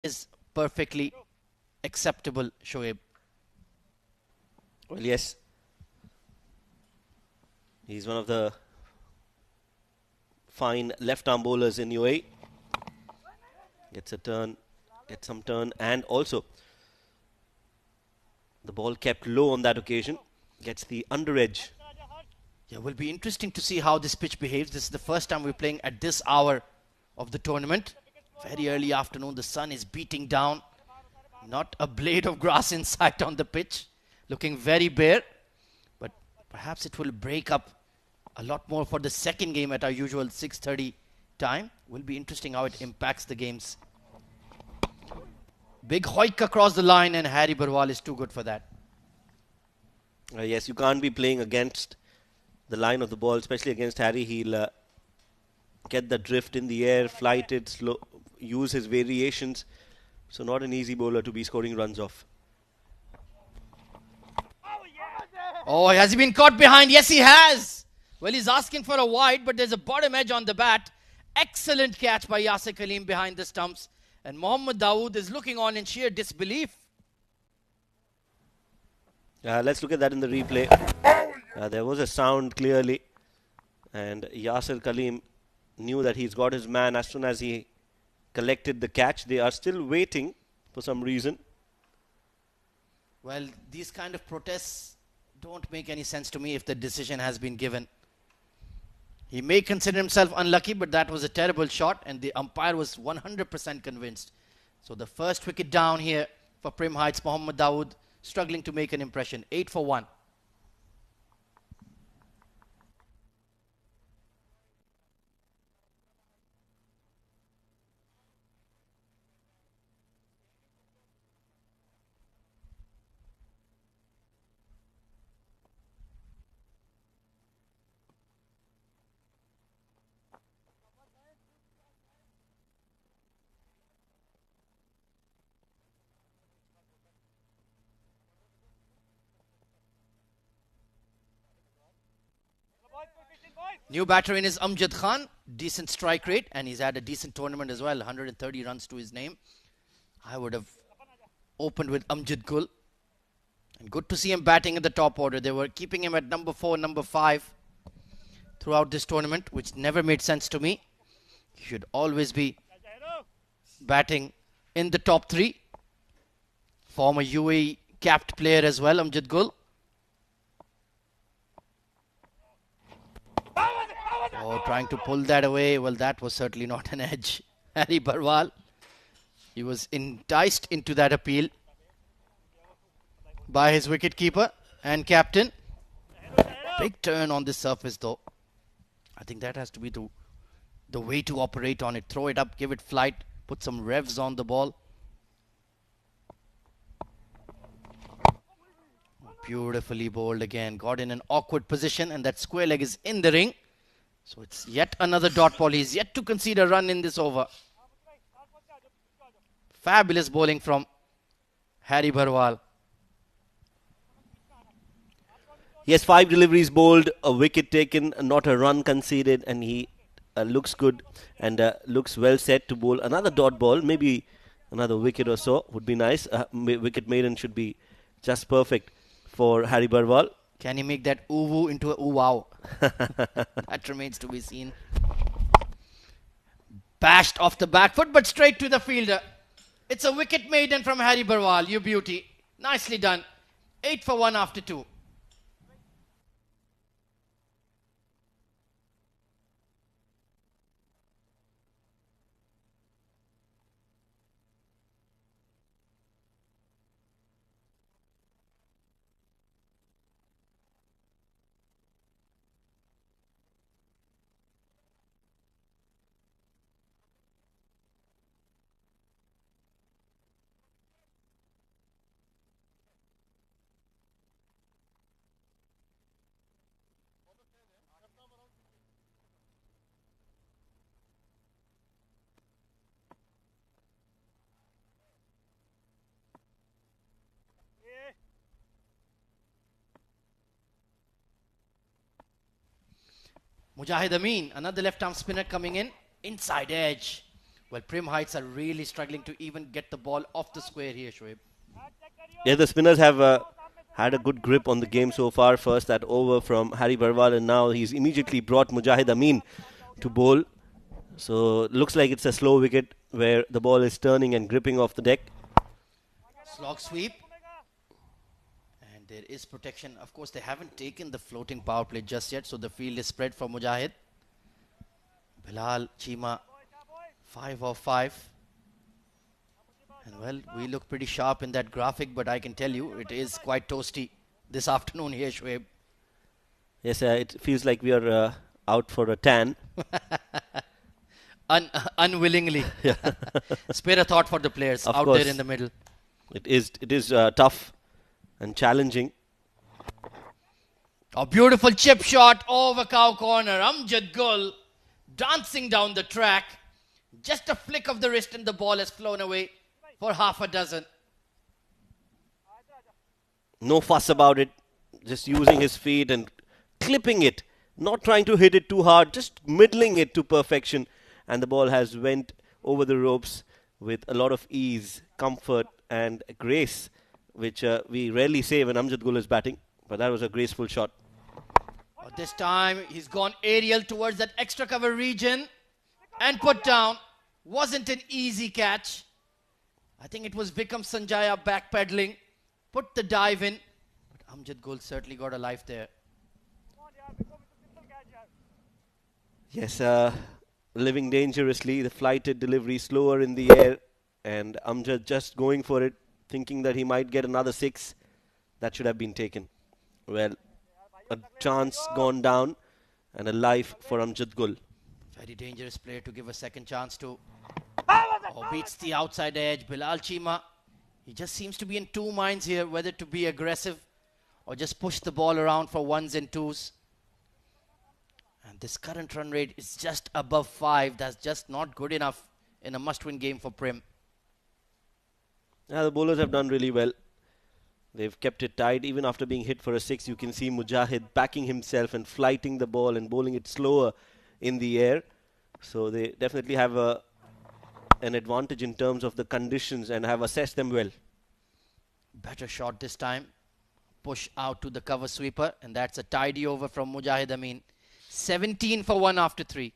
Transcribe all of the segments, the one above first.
is perfectly acceptable, Shoaib. Well, yes. He's one of the fine left-arm bowlers in UAE. Gets a turn, gets some turn, and also the ball kept low on that occasion. Gets the under edge. Yeah, will be interesting to see how this pitch behaves. This is the first time we're playing at this hour of the tournament. Very early afternoon, the sun is beating down. Not a blade of grass in sight on the pitch. Looking very bare. But perhaps it will break up a lot more for the second game at our usual 6:30 time. Will be interesting how it impacts the games. Big hoik across the line, and Harry Barwal is too good for that. Yes, you can't be playing against the line of the ball, especially against Harry. He'll get the drift in the air, flight it, slow, use his variations. So not an easy bowler to be scoring runs off. Oh, has he been caught behind? Yes, he has. Well, he's asking for a wide, but there's a bottom edge on the bat. Excellent catch by Yasir Kaleem behind the stumps. And Mohammad Dawood is looking on in sheer disbelief. Let's look at that in the replay. There was a sound clearly. And Yasir Kaleem knew that he's got his man as soon as he collected the catch. They are still waiting for some reason. Well, these kind of protests don't make any sense to me if the decision has been given. He may consider himself unlucky, but that was a terrible shot, and the umpire was 100% convinced. So the first wicket down here for Prim Heights. Mohammad Dawood struggling to make an impression. 8 for 1. New batter in is Amjad Khan. Decent strike rate, and he's had a decent tournament as well. 130 runs to his name. I would have opened with Amjad Gul. And good to see him batting in the top order. They were keeping him at number 4, number 5 throughout this tournament, which never made sense to me. He should always be batting in the top 3. Former UAE capped player as well, Amjad Gul. Oh, trying to pull that away. Well, that was certainly not an edge. Harry Barwal. He was enticed into that appeal by his wicketkeeper and captain. Big turn on this surface, though. I think that has to be the way to operate on it. Throw it up, give it flight, put some revs on the ball. Beautifully bowled again. Got in an awkward position, and that square leg is in the ring. So it's yet another dot ball. He's yet to concede a run in this over. Fabulous bowling from Harry Barwal. He has 5 deliveries bowled, a wicket taken, not a run conceded, and he looks good and looks well set to bowl another dot ball. Maybe another wicket or so would be nice. Wicket maiden should be just perfect for Harry Barwal. Can he make that ooh-woo into a ooh-wow? That remains to be seen. Bashed off the back foot, but straight to the fielder. It's a wicket maiden from Harry Barwal. You beauty. Nicely done. 8 for 1 after 2. Mujahid Amin, another left-arm spinner coming in. Inside edge. Well, Prim Heights are really struggling to even get the ball off the square here, Shoaib. Yeah, the spinners have had a good grip on the game so far. First that over from Harry Barwal, and now he's immediately brought Mujahid Amin to bowl. So looks like it's a slow wicket where the ball is turning and gripping off the deck. Slog sweep. And there is protection. Of course, they haven't taken the floating power play just yet, so the field is spread for Mujahid. Bilal, Chima, 5 of 5. And well, we look pretty sharp in that graphic, but I can tell you it is quite toasty this afternoon here, Shoaib. Yes, it feels like we are out for a tan. Unwillingly. Spare a thought for the players Of out course. there in the middle. It is tough and challenging. A beautiful chip shot over cow corner. Amjad Gul dancing down the track. Just a flick of the wrist and the ball has flown away for half a dozen. No fuss about it. Just using his feet and clipping it. Not trying to hit it too hard. Just middling it to perfection. And the ball has went over the ropes with a lot of ease, comfort and grace, which we rarely say when Amjad Gul is batting. But that was a graceful shot. This time he's gone aerial towards that extra cover region and put down. Wasn't an easy catch. I think it was Vikram Sanjaya backpedaling. Put the dive in. But Amjad Gul certainly got a life there. Yes, living dangerously. The flighted delivery slower in the air. And Amjad just going for it, thinking that he might get another 6. That should have been taken. Well, a chance gone down and a life for Amjad Gul. Very dangerous player to give a second chance to. Oh, beats the outside edge. Bilal Chima. He just seems to be in two minds here, whether to be aggressive or just push the ball around for ones and twos. And this current run rate is just above 5. That's just not good enough in a must-win game for Prim. Yeah, the bowlers have done really well. They've kept it tight. Even after being hit for a 6, you can see Mujahid backing himself and flighting the ball and bowling it slower in the air. So they definitely have an advantage in terms of the conditions and have assessed them well. Better shot this time. Push out to the cover sweeper. And that's a tidy over from Mujahid Amin. 17 for 1 after 3.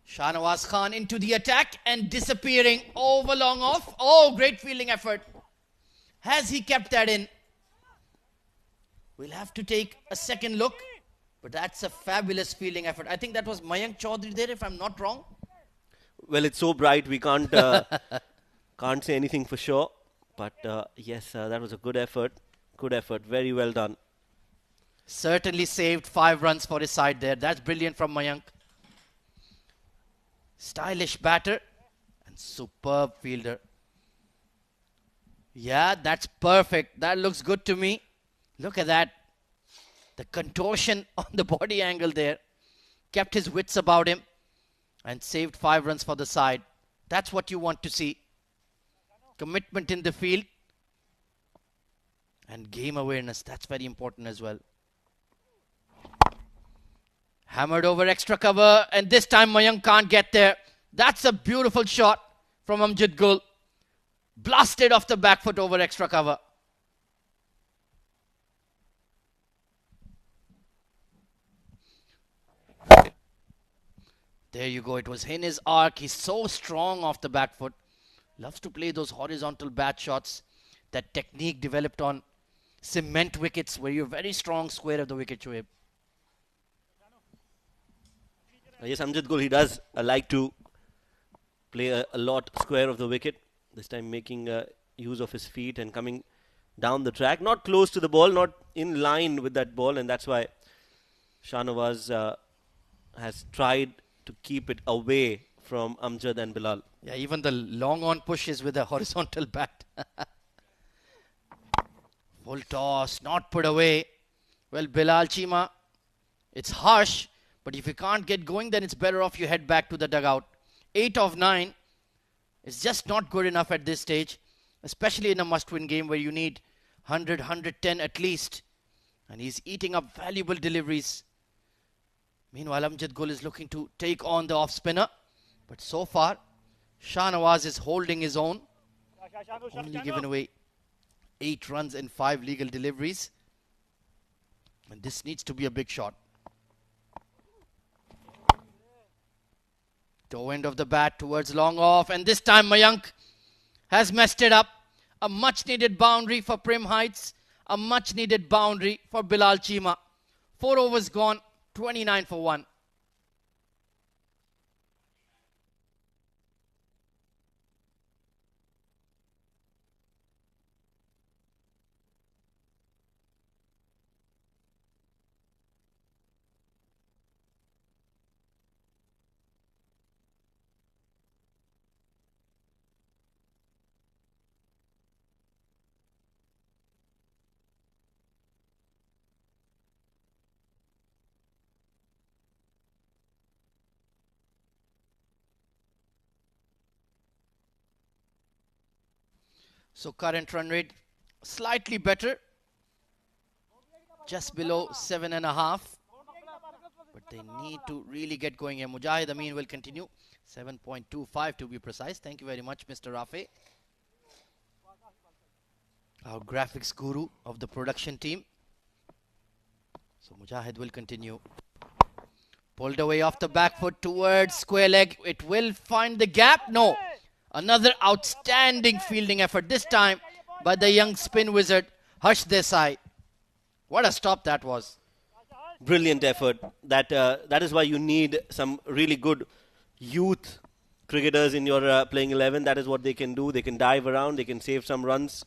Shahnawaz Khan into the attack and disappearing over long off. Oh, great fielding effort. Has he kept that in? We'll have to take a second look. But that's a fabulous fielding effort. I think that was Mayank Chaudhary there, if I'm not wrong. Well, it's so bright we can't can't say anything for sure. But yes, that was a good effort. Good effort. Very well done. Certainly saved 5 runs for his side there. That's brilliant from Mayank. Stylish batter and superb fielder. Yeah, that's perfect. That looks good to me. Look at that. The contortion on the body angle there. Kept his wits about him and saved 5 runs for the side. That's what you want to see. Commitment in the field and game awareness. That's very important as well. Hammered over extra cover, and this time Mayank can't get there. That's a beautiful shot from Amjad Gul. Blasted off the back foot over extra cover. There you go. It was in his arc. He's so strong off the back foot. Loves to play those horizontal bat shots. That technique developed on cement wickets where you're very strong square of the wicket, Shoaib. Yes, Amjad Gul, he does like to play a lot square of the wicket. This time making use of his feet and coming down the track. Not close to the ball, not in line with that ball, and that's why Shahnawaz has tried to keep it away from Amjad and Bilal. Yeah, even the long on push is with a horizontal bat. Full toss, not put away. Well, Bilal Chima, it's harsh, but if you can't get going, then it's better off you head back to the dugout. 8 of 9 is just not good enough at this stage, especially in a must-win game where you need 100, 110 at least. And he's eating up valuable deliveries. Meanwhile, Amjad Gul is looking to take on the off-spinner. But so far, Shahnawaz is holding his own. Only given away 8 runs and 5 legal deliveries. And this needs to be a big shot. Toe end of the bat towards long off. And this time Mayank has messed it up. A much needed boundary for Prim Heights. A much needed boundary for Bilal Chima. 4 overs gone. 29 for 1. So current run rate slightly better. Just below 7.5. But they need to really get going here. Mujahid Amin will continue. 7.25 to be precise. Thank you very much, Mr. Rafe. Our graphics guru of the production team. So Mujahid will continue. Pulled away off the back foot towards square leg. It will find the gap. No. Another outstanding fielding effort. This time by the young spin wizard, Harsh Desai. What a stop that was. Brilliant effort. That is why you need some really good youth cricketers in your playing 11. That is what they can do. They can dive around. They can save some runs.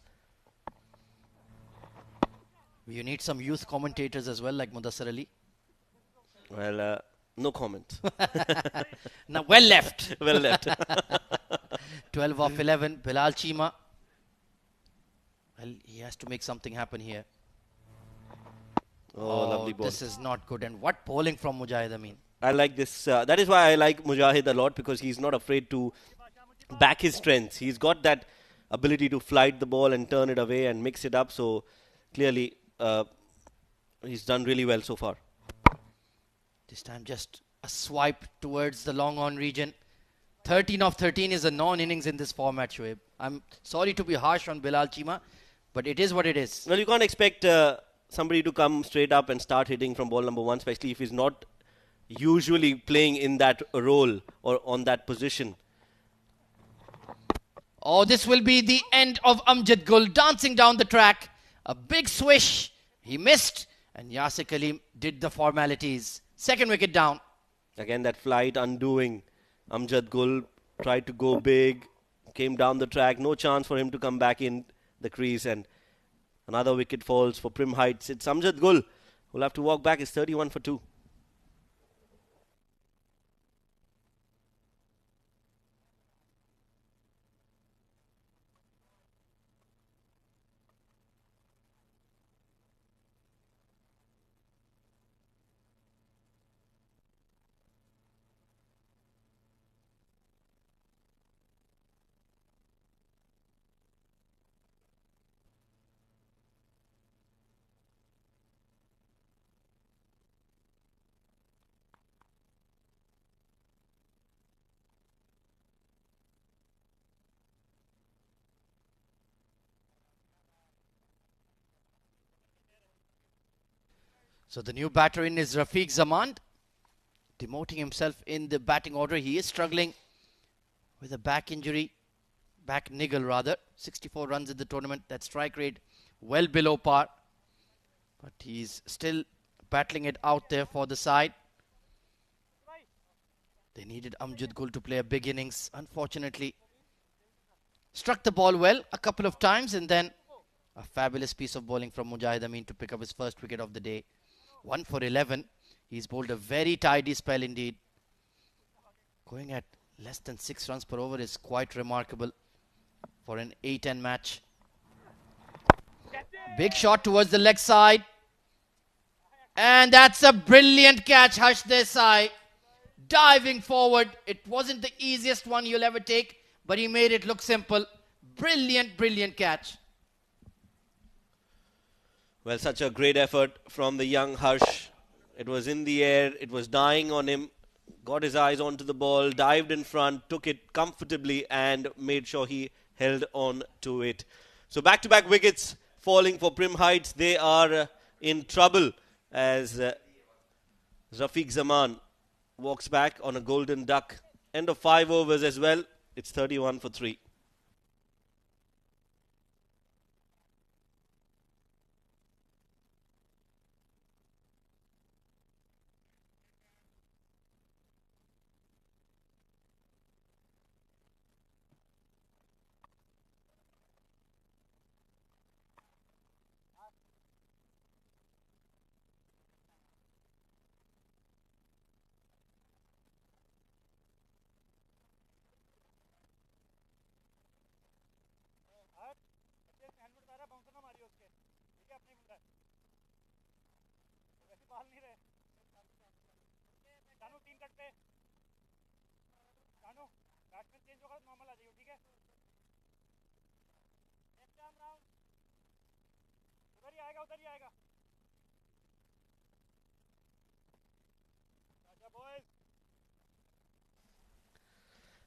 You need some youth commentators as well, like Mudassar Ali. Well, no comment. Now, well left. Well left. 12 off 11. Bilal Chima. Well, he has to make something happen here. Oh, lovely ball. This is not good. And what bowling from Mujahid Amin. I like this. That is why I like Mujahid a lot, because he's not afraid to back his strengths. He's got that ability to flight the ball and turn it away and mix it up. So clearly, he's done really well so far. This time just a swipe towards the long on region. 13 of 13 is a non-innings in this format, Shoaib. I'm sorry to be harsh on Bilal Chima, but it is what it is. Well, you can't expect somebody to come straight up and start hitting from ball number 1, especially if he's not usually playing in that role or on that position. Oh, this will be the end of Amjad Gul dancing down the track. A big swish. He missed, and Yasir Kaleem did the formalities. Second wicket down. Again, that flight undoing. Amjad Gul tried to go big, came down the track. No chance for him to come back in the crease, and another wicket falls for Prim Heights. It's Amjad Gul who'll have to walk back. It's 31 for 2. So the new batter in is Rafiq Zaman, demoting himself in the batting order. He is struggling with a back injury, back niggle rather. 64 runs in the tournament. That strike rate well below par. But he's still battling it out there for the side. They needed Amjad Gul to play a big innings. Unfortunately, struck the ball well a couple of times, and then a fabulous piece of bowling from Mujahid Amin to pick up his first wicket of the day. 1 for 11. He's bowled a very tidy spell indeed. Going at less than 6 runs per over is quite remarkable for an A10 match. Big shot towards the leg side. And that's a brilliant catch, Harsh Desai. Diving forward. It wasn't the easiest one you'll ever take, but he made it look simple. Brilliant, brilliant catch. Well, such a great effort from the young Harsh. It was in the air, it was dying on him, got his eyes onto the ball, dived in front, took it comfortably and made sure he held on to it. So back-to-back wickets falling for Prim Heights. They are in trouble as Rafiq Zaman walks back on a golden duck. End of 5 overs as well. It's 31 for 3.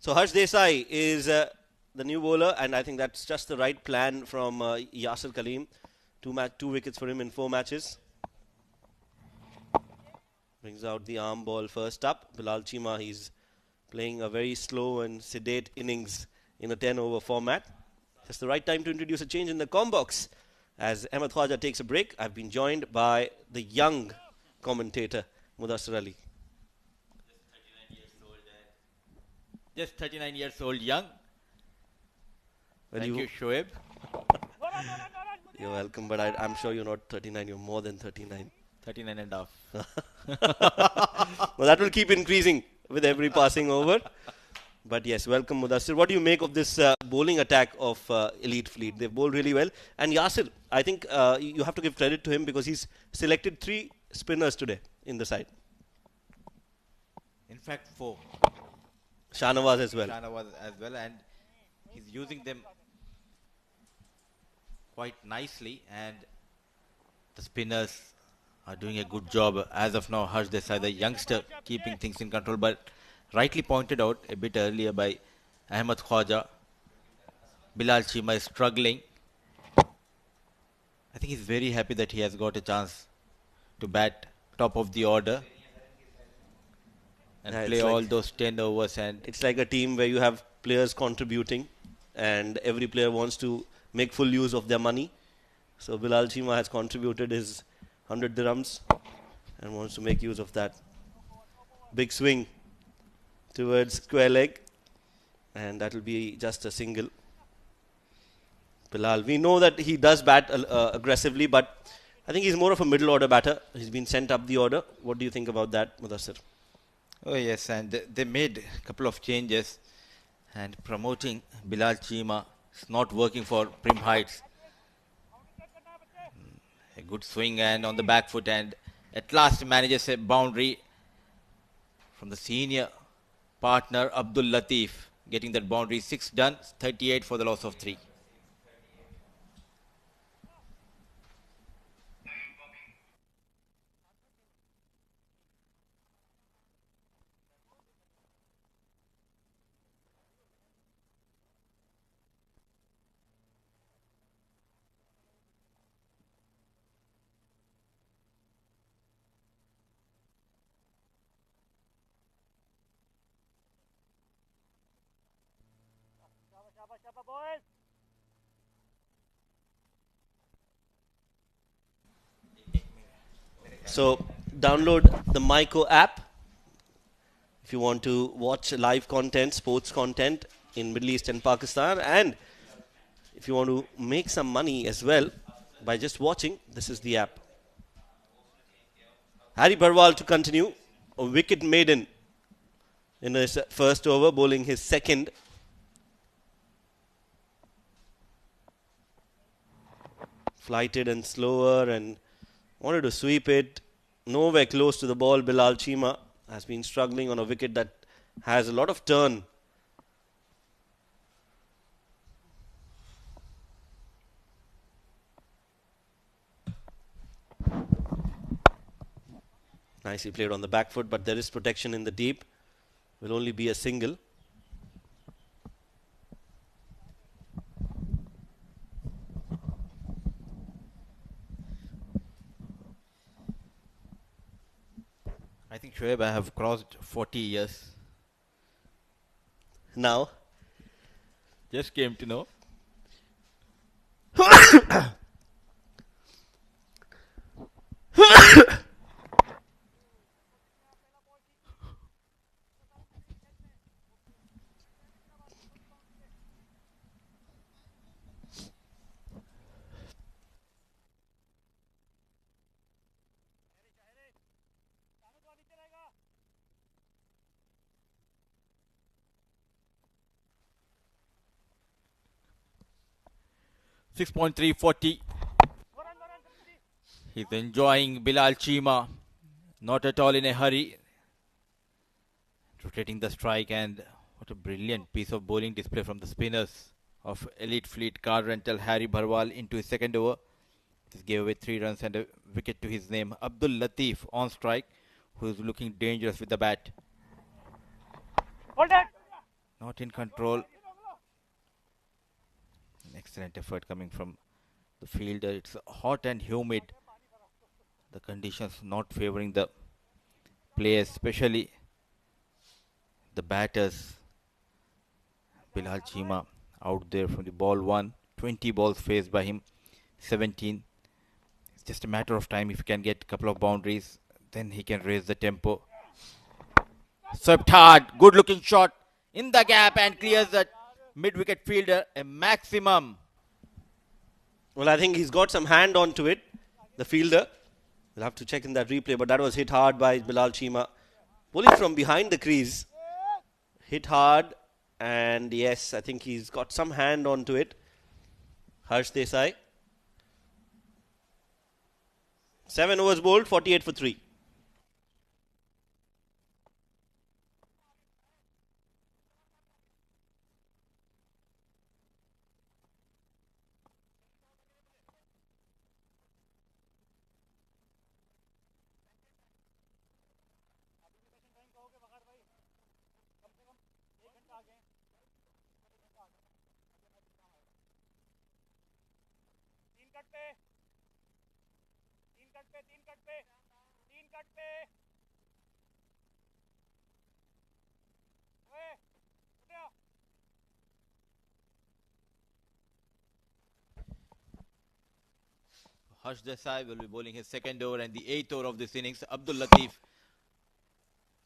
So Harsh Desai is the new bowler, and I think that's just the right plan from Yasir Kaleem. Two wickets for him in 4 matches. Brings out the arm ball first up. Bilal Chima, he's playing a very slow and sedate innings in a 10-over format. Just the right time to introduce a change in the com box. As Ahmed Khwaja takes a break, I've been joined by the young commentator, Mudassir Ali. Just 39 years old, young. Well, Thank you, Shoaib. You're welcome, but I'm sure you're not 39, you're more than 39. 39 and a half. Well, that will keep increasing with every passing over. But yes, welcome Mudassir. What do you make of this bowling attack of Elite Fleet? They've bowled really well. And Yasir, I think you have to give credit to him because he's selected 3 spinners today in the side. In fact, 4. Shahnawaz as well. Shahnawaz as well, and he's using them quite nicely, and the spinners are doing a good job as of now. Harsh Desai, the youngster, keeping things in control, but rightly pointed out a bit earlier by Ahmed Khwaja, Bilal Chima is struggling. I think he's very happy that he has got a chance to bat top of the order and play all those 10 overs. And it's like a team where you have players contributing and every player wants to make full use of their money. So Bilal Chima has contributed his 100 dirhams and wants to make use of that. Big swing towards square leg, and that will be just a single. Bilal, we know that he does bat aggressively, but I think he's more of a middle order batter. He's been sent up the order. What do you think about that, Mudassir? Oh yes, and they made a couple of changes, and promoting Bilal Chima is not working for Prim Heights. A good swing and on the back foot, and at last manages a boundary from the senior partner Abdul Latif, getting that boundary. 6 done, 38 for the loss of 3. So download the Myco app. If you want to watch live content, sports content in Middle East and Pakistan, and if you want to make some money as well by just watching, this is the app. Harry Barwal to continue, a wicket maiden in his first over, bowling his second. Flighted and slower and wanted to sweep it. Nowhere close to the ball. Bilal Chima has been struggling on a wicket that has a lot of turn. Nicely played on the back foot, but there is protection in the deep. Will only be a single. I think Shoaib, I have crossed 40 years. Now, Just came to know. 6.340. He's enjoying Bilal Chima. Not at all in a hurry. Rotating the strike, and what a brilliant piece of bowling display from the spinners of Elite Fleet car rental Harry Bharwal into his second over. Just gave away 3 runs and a wicket to his name. Abdul Latif on strike, who is looking dangerous with the bat. Not in control. An excellent effort coming from the fielder. It's hot and humid. The conditions not favoring the players, especially the batters. Bilal Chima out there from the ball 1. 20 balls faced by him. 17. It's just a matter of time. If he can get a couple of boundaries, then he can raise the tempo. Swept hard. Good looking shot in the gap and clears the mid-wicket fielder a maximum. well, I think he's got some hand onto it, the fielder. We'll have to check in that replay, but that was hit hard by Bilal Chima. Bowling from behind the crease. Hit hard, and yes, I think he's got some hand onto it. Harsh Desai. 7 overs bowled, 48 for 3. Harsh Desai will be bowling his second over and the 8th over of this innings. Abdul Latif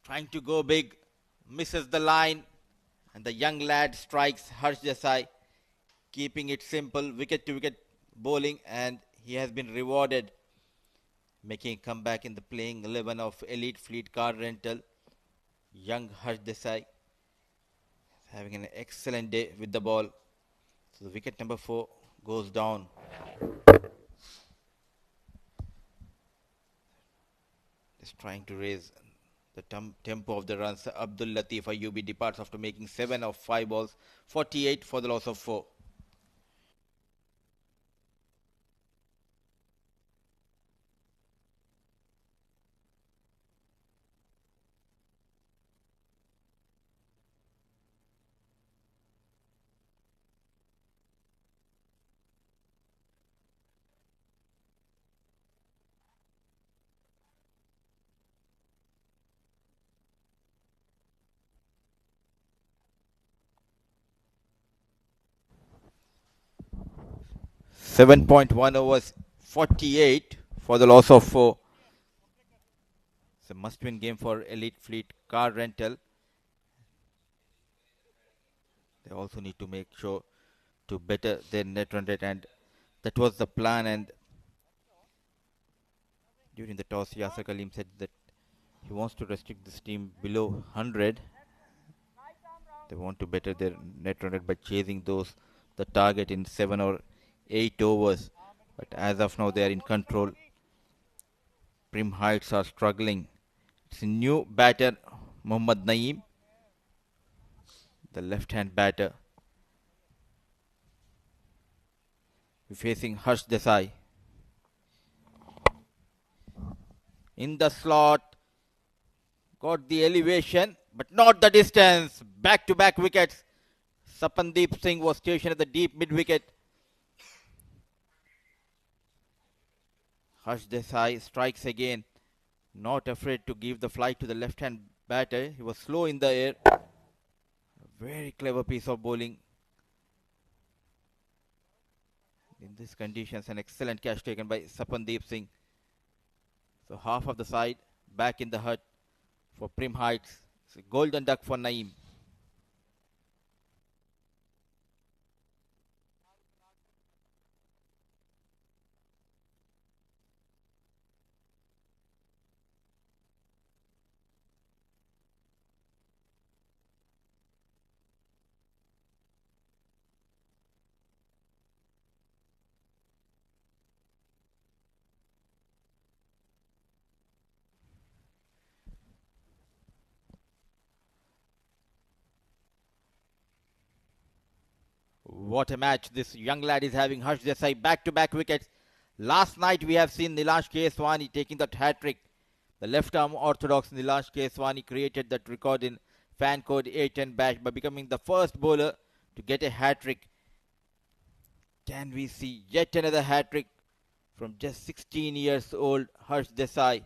trying to go big, misses the line, and the young lad strikes Harsh Desai, keeping it simple, wicket to wicket bowling, and he has been rewarded, making a comeback in the playing 11 of Elite Fleet car rental. Young Harsh Desai having an excellent day with the ball. So the wicket number 4 goes down. Just trying to raise the tempo of the runs. Abdul Latif Ayubi departs after making 7 of 5 balls, 48 for the loss of 4. .1 overs, 48 for the loss of 4. It's a must-win game for Elite Fleet car rental. They also need to make sure to better their net run rate, and that was the plan. And during the toss, Yasser Khalim said that he wants to restrict this team below 100. They want to better their net run rate by chasing the target in 7 or 8 overs. But as of now, they are in control. Prim Heights are struggling. It's a new batter, Mohammad Naeem, the left-hand batter, facing Harsh Desai. In the slot, got the elevation, but not the distance. Back-to-back wickets. Sapandeep Singh was stationed at the deep mid-wicket. Harsh Desai strikes again. Not afraid to give the flight to the left-hand batter. He was slow in the air. A very clever piece of bowling. In these conditions, an excellent catch taken by Sapandeep Singh. So half of the side back in the hut for Prim Heights. It's a golden duck for Naeem. What a match this young lad is having. Harsh Desai back-to-back wickets. Last night we have seen Nilansh Keswani taking that hat-trick. The left-arm orthodox Nilansh Keswani created that record in fan code T10 bash by becoming the first bowler to get a hat-trick. Can we see yet another hat-trick from just 16 years old Harsh Desai?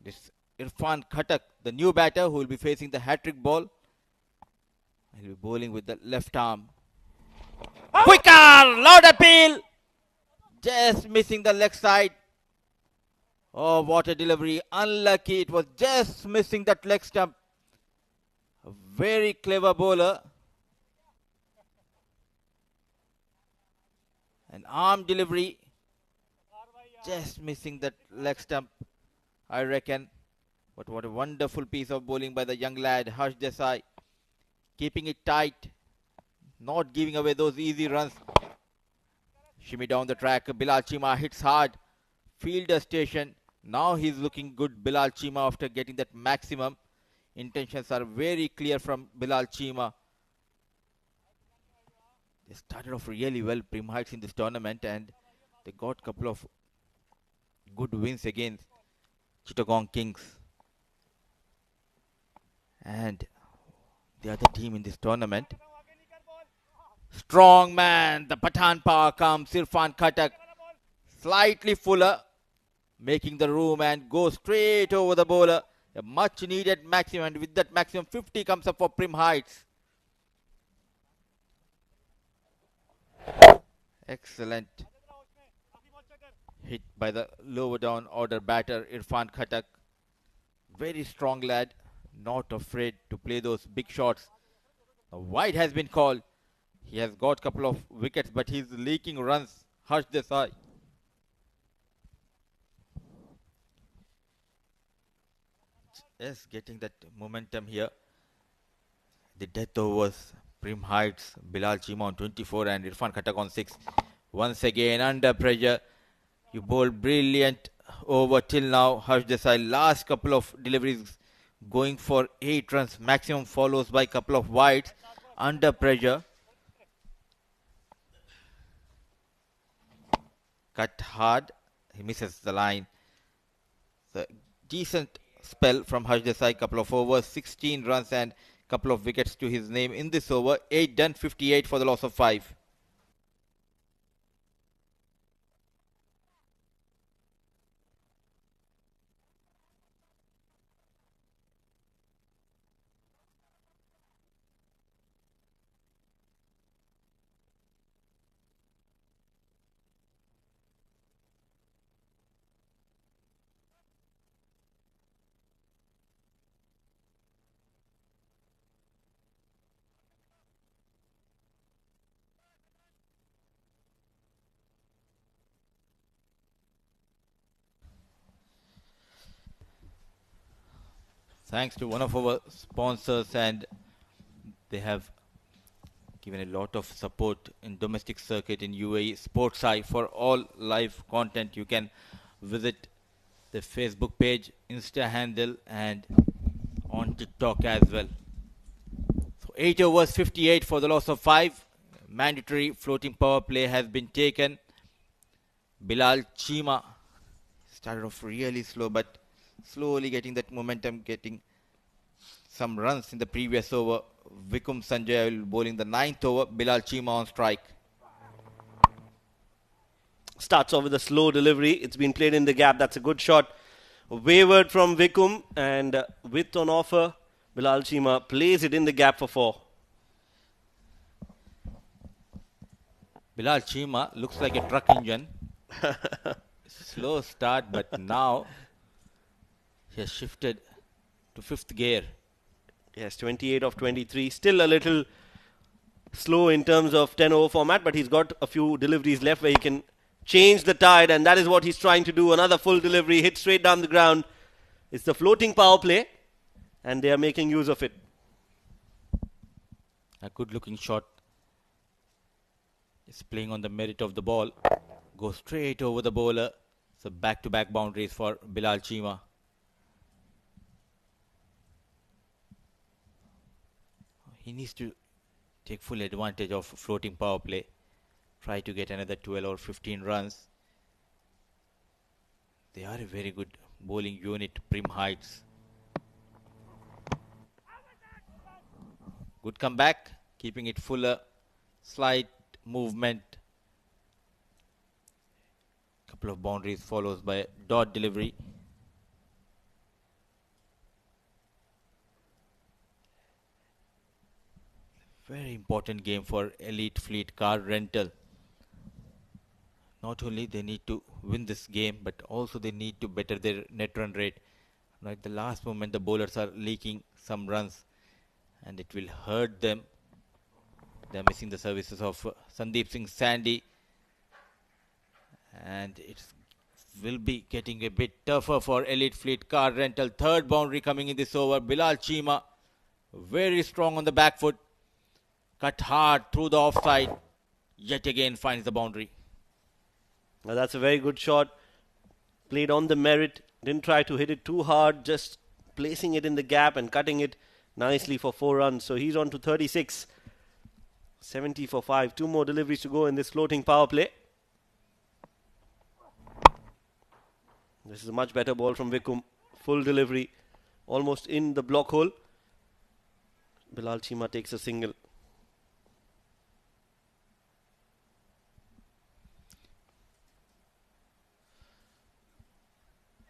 This Irfan Khattak, the new batter who will be facing the hat-trick ball. He'll be bowling with the left arm. Quicker! Loud appeal! Just missing the leg side. Oh, what a delivery. Unlucky. It was just missing that leg stump. A very clever bowler. An arm delivery. Just missing that leg stump, I reckon. But what a wonderful piece of bowling by the young lad, Harsh Desai. Keeping it tight. Not giving away those easy runs. Shimmy down the track. Bilal Chima hits hard. Fielder station. Now he's looking good, Bilal Chima, after getting that maximum. Intentions are very clear from Bilal Chima. They started off really well, Prim Heights, in this tournament, and they got a couple of good wins against Chittagong Kings. And the other team in this tournament. Strong man, the Pathan power comes, Irfan Khattak. Slightly fuller, making the room and go straight over the bowler. A much needed maximum, and with that maximum, 50 comes up for Prim Heights. Excellent hit by the lower down order batter Irfan Khattak. Very strong lad, not afraid to play those big shots. A wide has been called. He has got a couple of wickets, but he's leaking runs. Harsh Desai. Yes, getting that momentum here. The death overs. Prim Heights, Bilal Chima on 24 and Irfan Khattak on 6. Once again under pressure. You bowled brilliant over till now. Harsh Desai, last couple of deliveries going for 8 runs. Maximum follows by a couple of wides. Under pressure. Cut hard. He misses the line. The decent spell from Harsh Desai. Couple of overs, 16 runs and couple of wickets to his name in this over. 8 done, 58 for the loss of 5. thanks to one of our sponsors, and they have given a lot of support in domestic circuit in UAE. Sportseye, for all live content, you can visit the Facebook page, Insta handle, and on TikTok as well. So 8 overs, 58 for the loss of 5. Mandatory floating power play has been taken. Bilal Chima started off really slow, but slowly getting that momentum, getting some runs in the previous over. Vikum Sanjay will bowling the 9th over. Bilal Chima on strike. Starts off with a slow delivery. It's been played in the gap. That's a good shot. Wavered from Vikum, and with on offer, Bilal Chima plays it in the gap for 4. Bilal Chima looks like a truck engine. Slow start, but now he has shifted to 5th gear. Yes, 28 of 23. Still a little slow in terms of 10 over format, but he's got a few deliveries left where he can change the tide, and that is what he's trying to do. Another full delivery, hit straight down the ground. It's the floating power play, and they are making use of it. A good looking shot. Is playing on the merit of the ball. Goes straight over the bowler. So back-to-back boundaries for Bilal Chima. He needs to take full advantage of floating power play. Try to get another 12 or 15 runs. They are a very good bowling unit, Prim Heights. Good comeback, keeping it fuller. Slight movement. Couple of boundaries follows by dot delivery. Very important game for Elite Fleet car rental. Not only they need to win this game, but also they need to better their net run rate. At the last moment, the bowlers are leaking some runs, and it will hurt them. They are missing the services of Sandeep Singh Sandy, and it will be getting a bit tougher for Elite Fleet car rental. Third boundary coming in this over. Bilal Chima, very strong on the back foot. Cut hard through the offside. Yet again finds the boundary. Now that's a very good shot. Played on the merit. Didn't try to hit it too hard. Just placing it in the gap and cutting it nicely for 4 runs. So he's on to 36. 70 for 5. 2 more deliveries to go in this floating power play. This is a much better ball from Vikum. Full delivery. Almost in the block hole. Bilal Chima takes a single.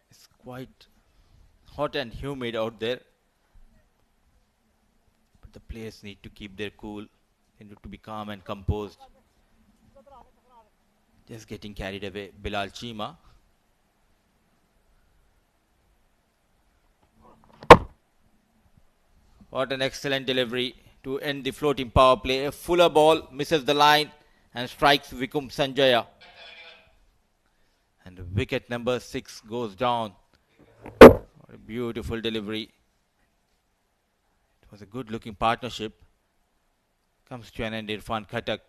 It's quite hot and humid out there. But the players need to keep their cool. They need to be calm and composed. Just getting carried away. Bilal Chima. What an excellent delivery to end the floating power play. A fuller ball misses the line and strikes Vikum Sanjaya. And wicket number 6 goes down. What a beautiful delivery. It was a good looking partnership. Comes to an end. Irfan Khatak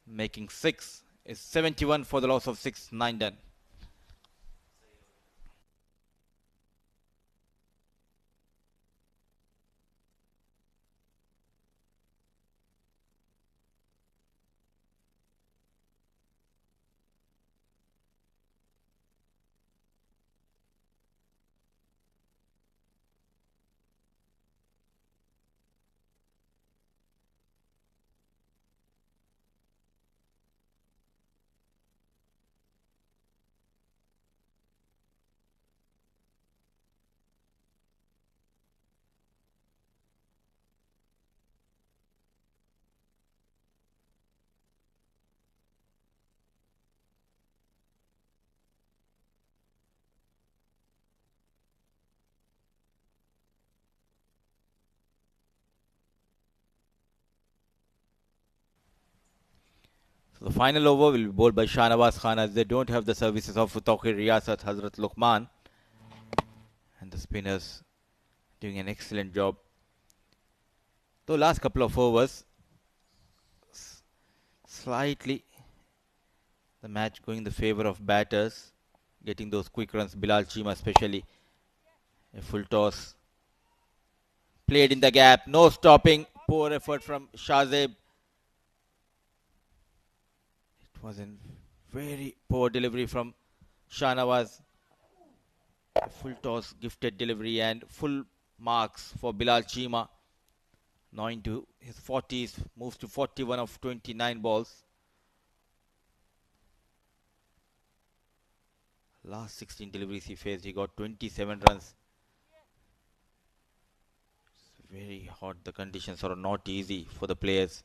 making 6 is 71 for the loss of 6. 9 done. So the final over will be bowled by Shahnawaz Khan, as they don't have the services of Tawqir Riyasat, Hazrat Luqman. And the spinners doing an excellent job. The last couple of overs, slightly the match going in the favor of batters, getting those quick runs. Bilal Chima especially, a full toss, played in the gap, no stopping, poor effort from Shazeb. It was a very poor delivery from Shahnawaz. A full toss, gifted delivery, and full marks for Bilal Chima. Now into his 40s, moves to 41 of 29 balls. Last 16 deliveries he faced, he got 27 runs. It's very hot. The conditions are not easy for the players,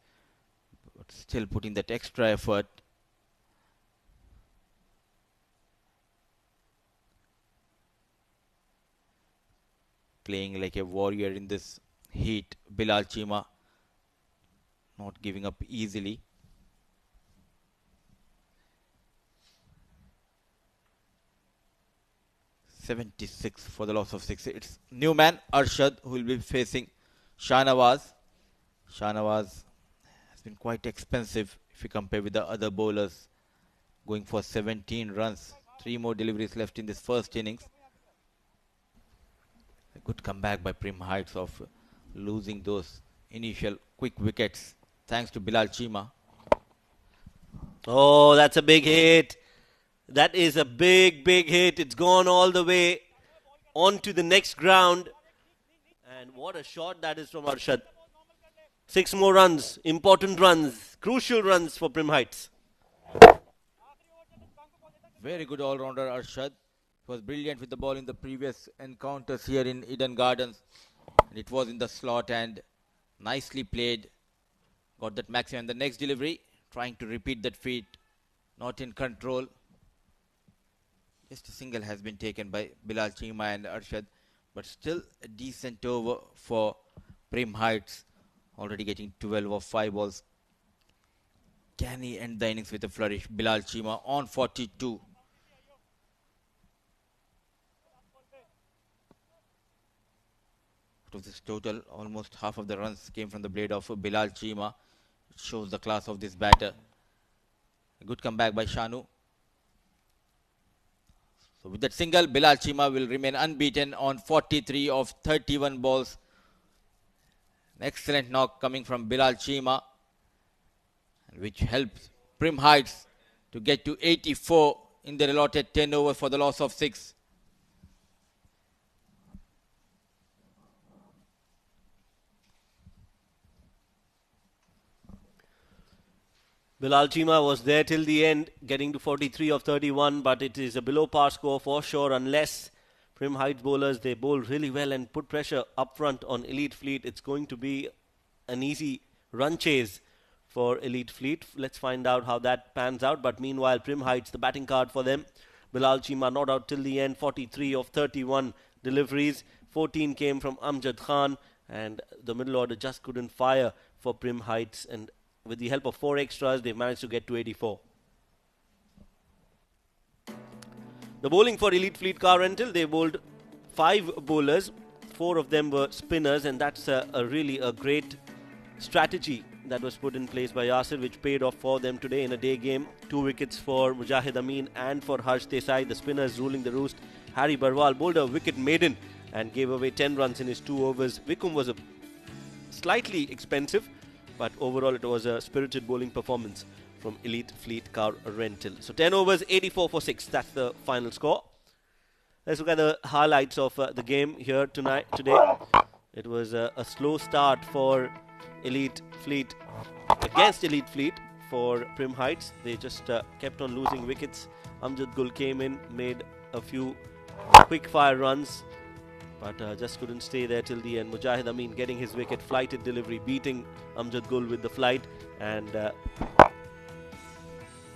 but still putting that extra effort. Playing like a warrior in this heat. Bilal Chima not giving up easily. .76 for the loss of 6. It's new man Arshad who will be facing Shahnawaz. Shahnawaz has been quite expensive if you compare with the other bowlers, going for 17 runs. 3 more deliveries left in this first innings. A good comeback by Prim Heights of losing those initial quick wickets thanks to Bilal Chima. Oh, that's a big hit. That is a big, big hit. It's gone all the way on to the next ground. And what a shot that is from Arshad. 6 more runs, important runs, crucial runs for Prim Heights. Very good all-rounder Arshad. He was brilliant with the ball in the previous encounters here in Eden Gardens. And it was in the slot and nicely played. Got that maximum. The next delivery, trying to repeat that feat. Not in control. Just a single has been taken by Bilal Chima and Arshad. But still a decent over for Prim Heights. Already getting 12 of 5 balls. Can he end the innings with a flourish? Bilal Chima on 42. Out of this total, almost half of the runs came from the blade of Bilal Chima. It shows the class of this batter. A good comeback by Shanu. So with that single, Bilal Chima will remain unbeaten on 43 of 31 balls. An excellent knock coming from Bilal Chima, which helps Prim Heights to get to 84 in their allotted 10 overs for the loss of 6. Bilal Chima was there till the end, getting to 43 of 31, but it is a below par score for sure unless Prim Heights bowlers, they bowl really well and put pressure up front on Elite Fleet. It's going to be an easy run chase for Elite Fleet. Let's find out how that pans out. But meanwhile, Prim Heights, the batting card for them. Bilal Chima not out till the end, 43 of 31 deliveries. 14 came from Amjad Khan, and the middle order just couldn't fire for Prim Heights. And with the help of 4 extras, they managed to get to 84. The bowling for Elite Fleet Car Rental, they bowled 5 bowlers. 4 of them were spinners, and that's really a great strategy that was put in place by Yasir, which paid off for them today in a day game. 2 wickets for Mujahid Amin and for Harsh Desai, the spinners ruling the roost. Harry Barwal bowled a wicket maiden and gave away 10 runs in his 2 overs. Vikum was a slightly expensive, but overall it was a spirited bowling performance from Elite Fleet Car Rental. So 10 overs, 84 for 6. That's the final score. Let's look at the highlights of the game here today. It was a slow start for Elite Fleet against Elite Fleet for Prim Heights. They just kept on losing wickets. Amjad Gul came in, made a few quick fire runs, but just couldn't stay there till the end. Mujahid Amin getting his wicket, flighted delivery, beating Amjad Gul with the flight, and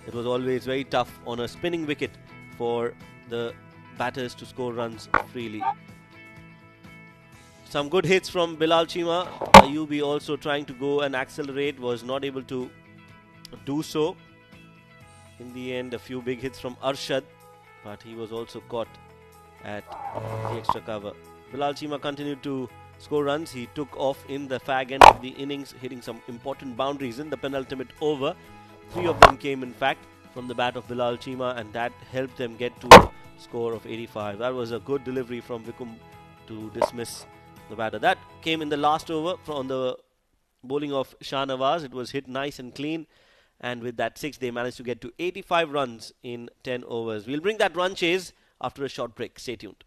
it was always very tough on a spinning wicket for the batters to score runs freely. Some good hits from Bilal Chima. Ayubi also trying to go and accelerate, was not able to do so. In the end, a few big hits from Arshad, but he was also caught at the extra cover. Bilal Chima continued to score runs. He took off in the fag end of the innings, hitting some important boundaries in the penultimate over. 3 of them came, in fact, from the bat of Bilal Chima, and that helped them get to a score of 85. That was a good delivery from Vikum to dismiss the batter. That came in the last over from the bowling of Shah Nawaz. It was hit nice and clean, and with that 6, they managed to get to 85 runs in 10 overs. We'll bring that run chase after a short break. Stay tuned.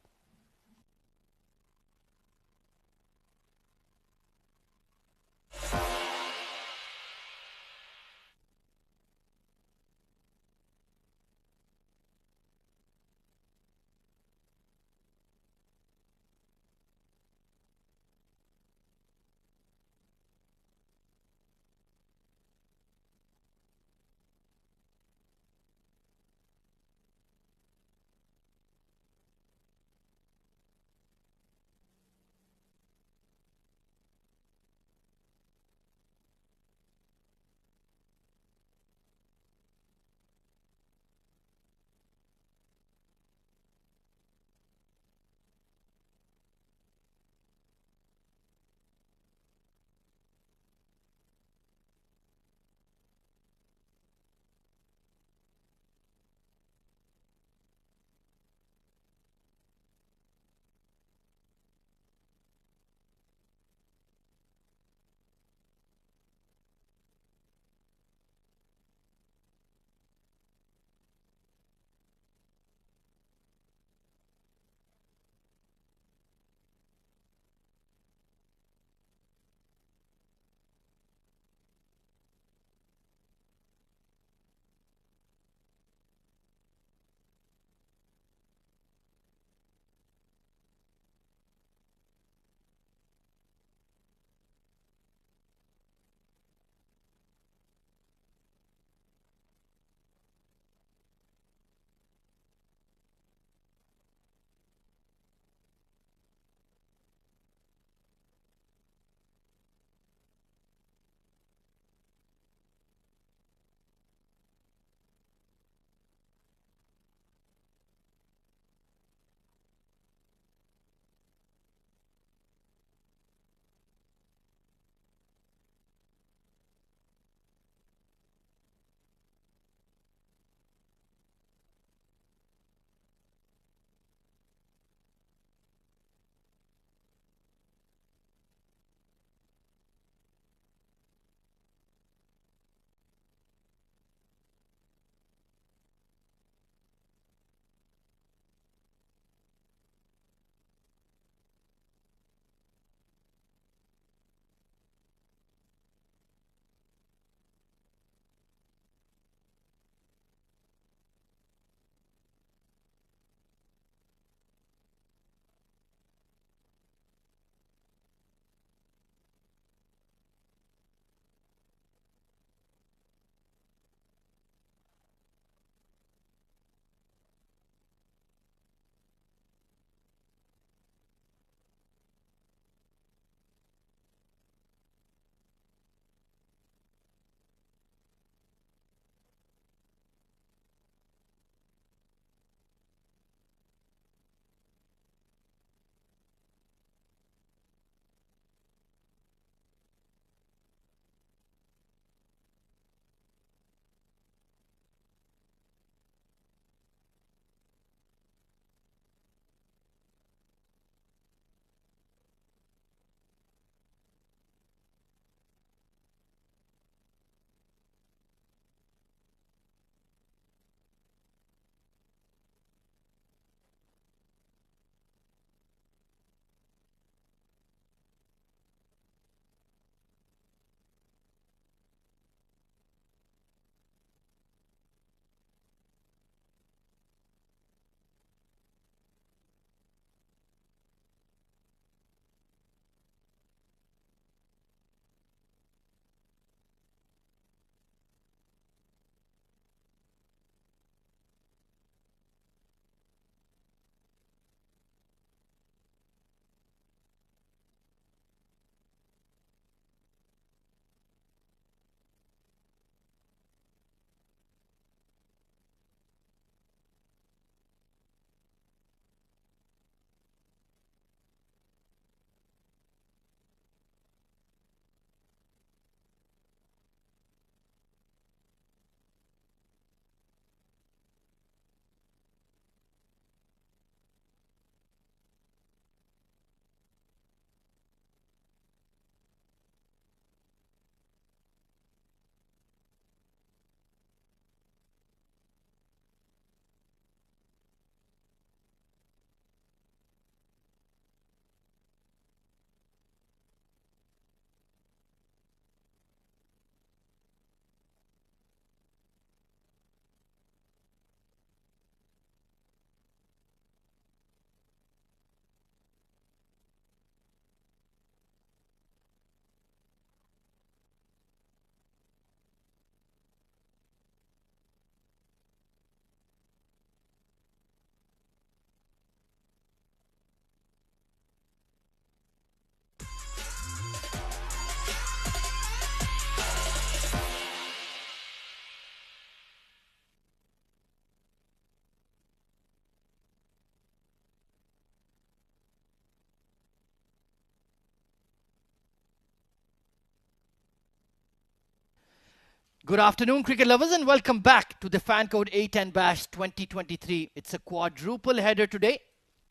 Good afternoon, cricket lovers, and welcome back to the fan code A10 Bash 2023. It's a quadruple header today.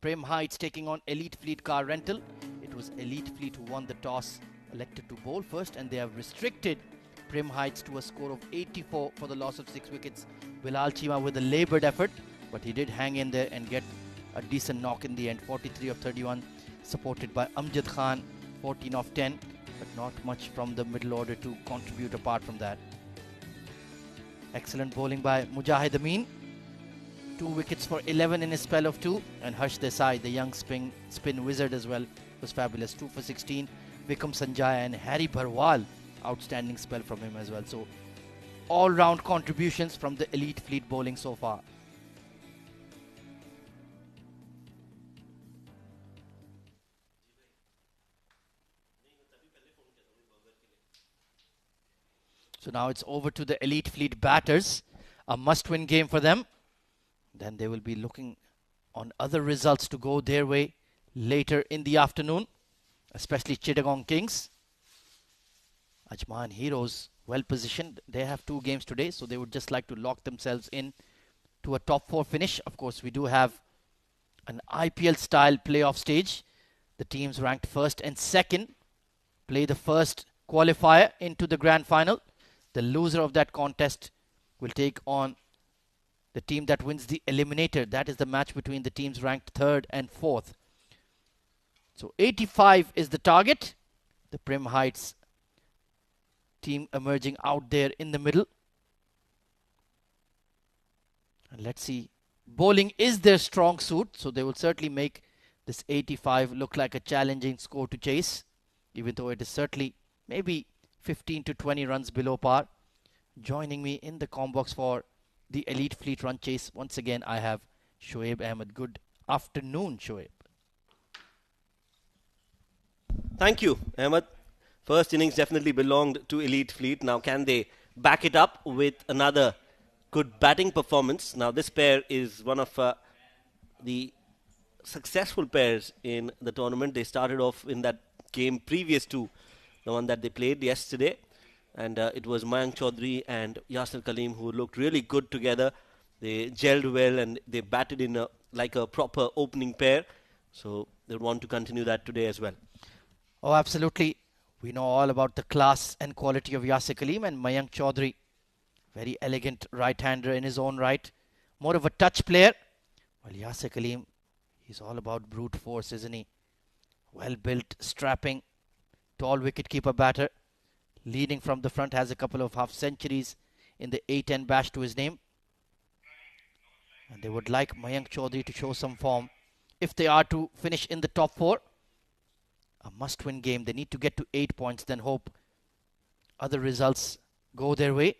Prem Heights taking on Elite Fleet Car Rental. It was Elite Fleet who won the toss, elected to bowl first, and they have restricted Prem Heights to a score of 84 for the loss of 6 wickets. Bilal Chima with a laboured effort, but he did hang in there and get a decent knock in the end. 43 of 31, supported by Amjad Khan, 14 of 10, but not much from the middle order to contribute apart from that. Excellent bowling by Mujahid Amin. 2 wickets for 11 in his spell of 2. And Harsh Desai, the young spin wizard as well, was fabulous. 2 for 16. Vikram Sanjaya and Harry Bharwal, outstanding spell from him as well. So all-round contributions from the Elite Fleet bowling so far. So now it's over to the Elite Fleet batters. A must-win game for them. Then they will be looking on other results to go their way later in the afternoon, especially Chittagong Kings. Ajman Heroes well positioned. They have 2 games today, so they would just like to lock themselves in to a top 4 finish. Of course, we do have an IPL-style playoff stage. The teams ranked 1st and 2nd play the first qualifier into the grand final. The loser of that contest will take on the team that wins the eliminator. That is the match between the teams ranked 3rd and 4th. So 85 is the target. The Prem Heights team emerging out there in the middle. And let's see. Bowling is their strong suit, so they will certainly make this 85 look like a challenging score to chase, even though it is certainly maybe 15 to 20 runs below par. Joining me in the comm box for the Elite Fleet run chase, once again, I have Shoaib Ahmed. Good afternoon, Shoaib. Thank you, Ahmed. First innings definitely belonged to Elite Fleet. Now, can they back it up with another good batting performance? Now, this pair is one of the successful pairs in the tournament. They started off in that game previous to the one that they played yesterday. And it was Mayank Chaudhary and Yasir Kaleem who looked really good together. They gelled well and they batted in like a proper opening pair. So they want to continue that today as well. Oh, absolutely. We know all about the class and quality of Yasir Kaleem and Mayank Chaudhary. Very elegant right-hander in his own right. More of a touch player. Well, Yasir Kaleem, he's all about brute force, isn't he? Well-built, strapping, tall wicket-keeper batter. Leading from the front, has a couple of half centuries in the A10 Bash to his name. And they would like Mayank Chaudhary to show some form if they are to finish in the top 4. A must-win game. They need to get to 8 points, then hope other results go their way.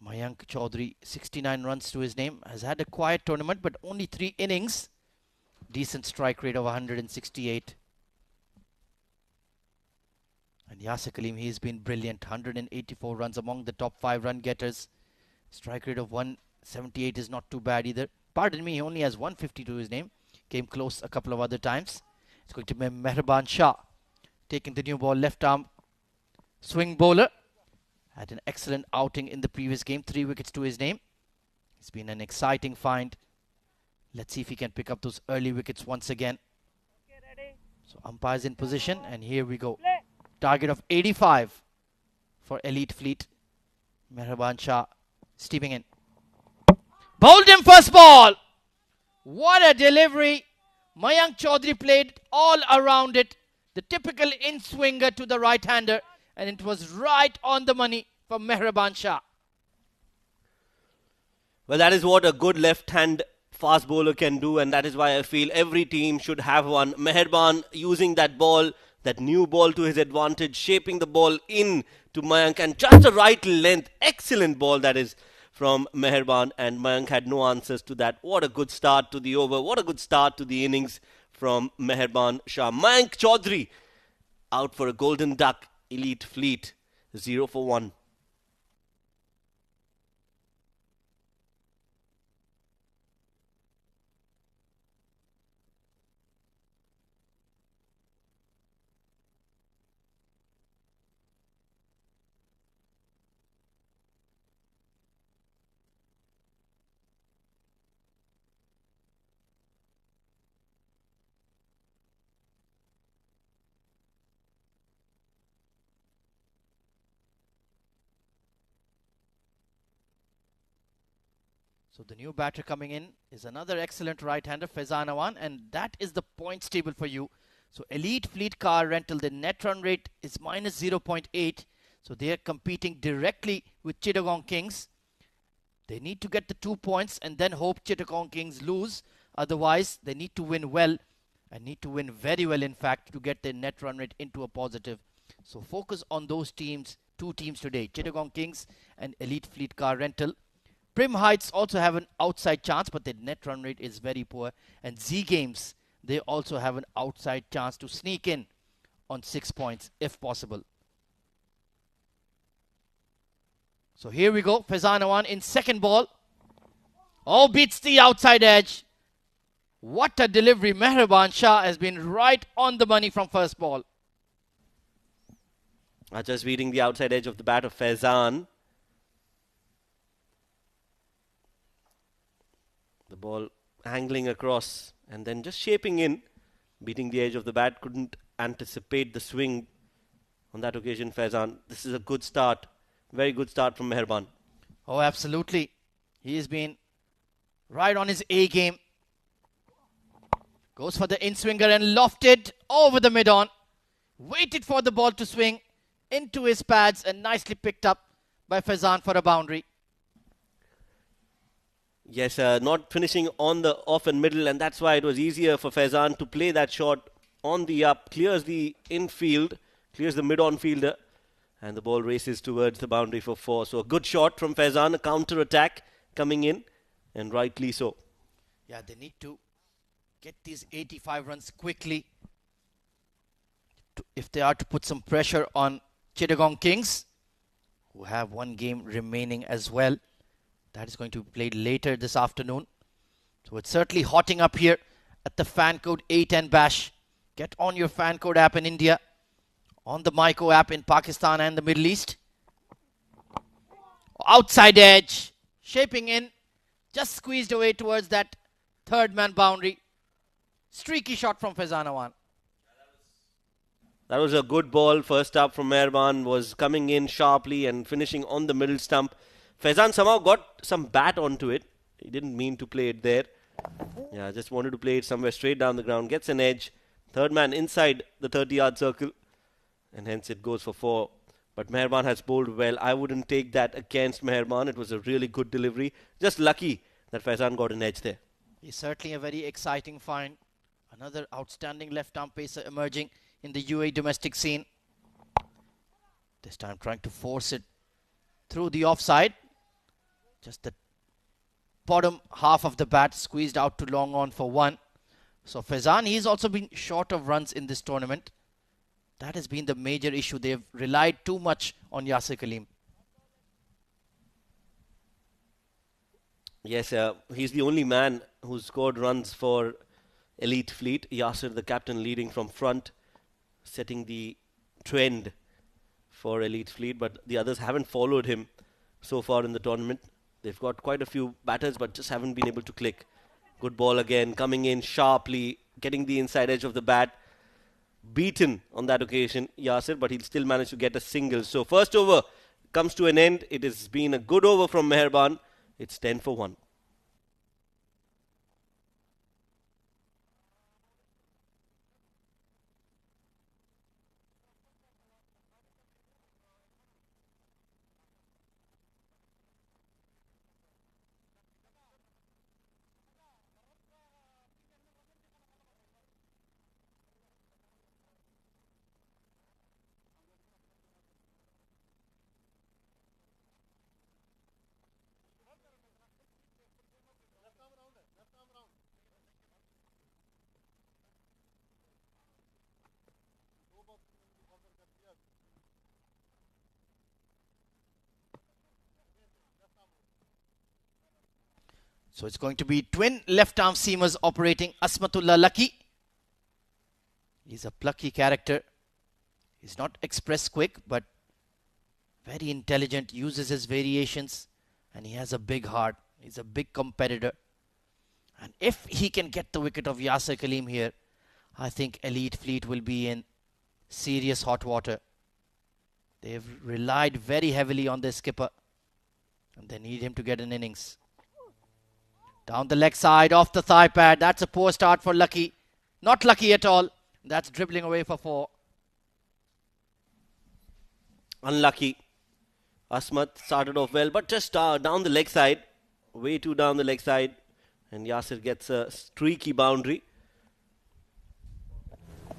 Mayank Chaudhary, 69 runs to his name, has had a quiet tournament, but only 3 innings. Decent strike rate of 168. And Yasir Kaleem, he's been brilliant. 184 runs among the top 5 run getters. Strike rate of 178 is not too bad either. Pardon me, he only has 150 to his name. Came close a couple of other times. It's going to be Mehrban Shah taking the new ball, left arm swing bowler. Had an excellent outing in the previous game. 3 wickets to his name. It's been an exciting find. Let's see if he can pick up those early wickets once again. So umpires in position, and here we go. Target of 85 for Elite Fleet. Mehrban Shah steaming in. Bowled him first ball. What a delivery. Mayank Chaudhary played all around it. The typical in-swinger to the right-hander. And it was right on the money for Mehrban Shah. Well, that is what a good left-hand fast bowler can do. And that is why I feel every team should have one. Mehrban using that ball, that new ball to his advantage, shaping the ball in to Mayank, and just a right length. Excellent ball that is from Mehrban, and Mayank had no answers to that. What a good start to the over. What a good start to the innings from Mehrban Shah. Mayank Chaudhary out for a golden duck. Elite Fleet 0 for 1. So the new batter coming in is another excellent right-hander, Faizan Awan, and that is the points table for you. So Elite Fleet Car Rental, the net run rate is minus 0.8. So they are competing directly with Chittagong Kings. They need to get the 2 points and then hope Chittagong Kings lose. Otherwise, they need to win well and need to win very well, in fact, to get their net run rate into a positive. So focus on those teams, 2 teams today, Chittagong Kings and Elite Fleet Car Rental. Prim Heights also have an outside chance, but their net run rate is very poor. And Z Games, they also have an outside chance to sneak in on 6 points if possible. So here we go. Faizan Awan in second ball. Oh, beats the outside edge. What a delivery. Mehraban Shah has been right on the money from first ball. Just beating the outside edge of the bat of Faizan. The ball angling across and then just shaping in, beating the edge of the bat. Couldn't anticipate the swing on that occasion, Faizan. This is a good start. Very good start from Mehraban. Oh, absolutely. He has been right on his A game. Goes for the in-swinger and lofted over the mid-on. Waited for the ball to swing into his pads and nicely picked up by Faizan for a boundary. Yes, not finishing on the off and middle, and that's why it was easier for Faizan to play that shot on the up. Clears the infield, clears the mid-on fielder, and the ball races towards the boundary for 4. So a good shot from Faizan, a counter-attack coming in, and rightly so. Yeah, they need to get these 85 runs quickly if they are to put some pressure on Chittagong Kings, who have 1 game remaining as well. That is going to be played later this afternoon. So it's certainly hotting up here at the fan code T10 Bash. Get on your fan code app in India, on the Myco app in Pakistan and the Middle East. Outside edge, shaping in, just squeezed away towards that third man boundary. Streaky shot from Faizan Awan. That was a good ball. First up from Mehraban was coming in sharply and finishing on the middle stump. Faizan somehow got some bat onto it. He didn't mean to play it there. Yeah, just wanted to play it somewhere straight down the ground. Gets an edge. Third man inside the 30-yard circle. And hence it goes for 4. But Mehraban has bowled well. I wouldn't take that against Mehraban. It was a really good delivery. Just lucky that Faizan got an edge there. He's certainly a very exciting find. Another outstanding left-arm pacer emerging in the UAE domestic scene. This time trying to force it through the offside. Just the bottom half of the bat squeezed out to long on for 1. So Faizan, he's also been short of runs in this tournament. That has been the major issue. They've relied too much on Yasir Kaleem. Yes, he's the only man who scored runs for Elite Fleet. Yasir, the captain, leading from front, setting the trend for Elite Fleet. But the others haven't followed him so far in the tournament. They've got quite a few batters, but just haven't been able to click. Good ball again, coming in sharply, getting the inside edge of the bat. Beaten on that occasion, Yasir, but he'll still manage to get a single. So first over comes to an end. It has been a good over from Mehraban. It's 10 for 1. So it's going to be twin left-arm seamers operating. Asmatullah Lucky. He's a plucky character. He's not express quick, but very intelligent, uses his variations, and he has a big heart. He's a big competitor. And if he can get the wicket of Yasir Kaleem here, I think Elite Fleet will be in serious hot water. They've relied very heavily on their skipper, and they need him to get an innings. Down the leg side, off the thigh pad. That's a poor start for Lucky. Not lucky at all. That's dribbling away for 4. Unlucky. Asmat started off well, but just down the leg side. Way too down the leg side. And Yasir gets a streaky boundary.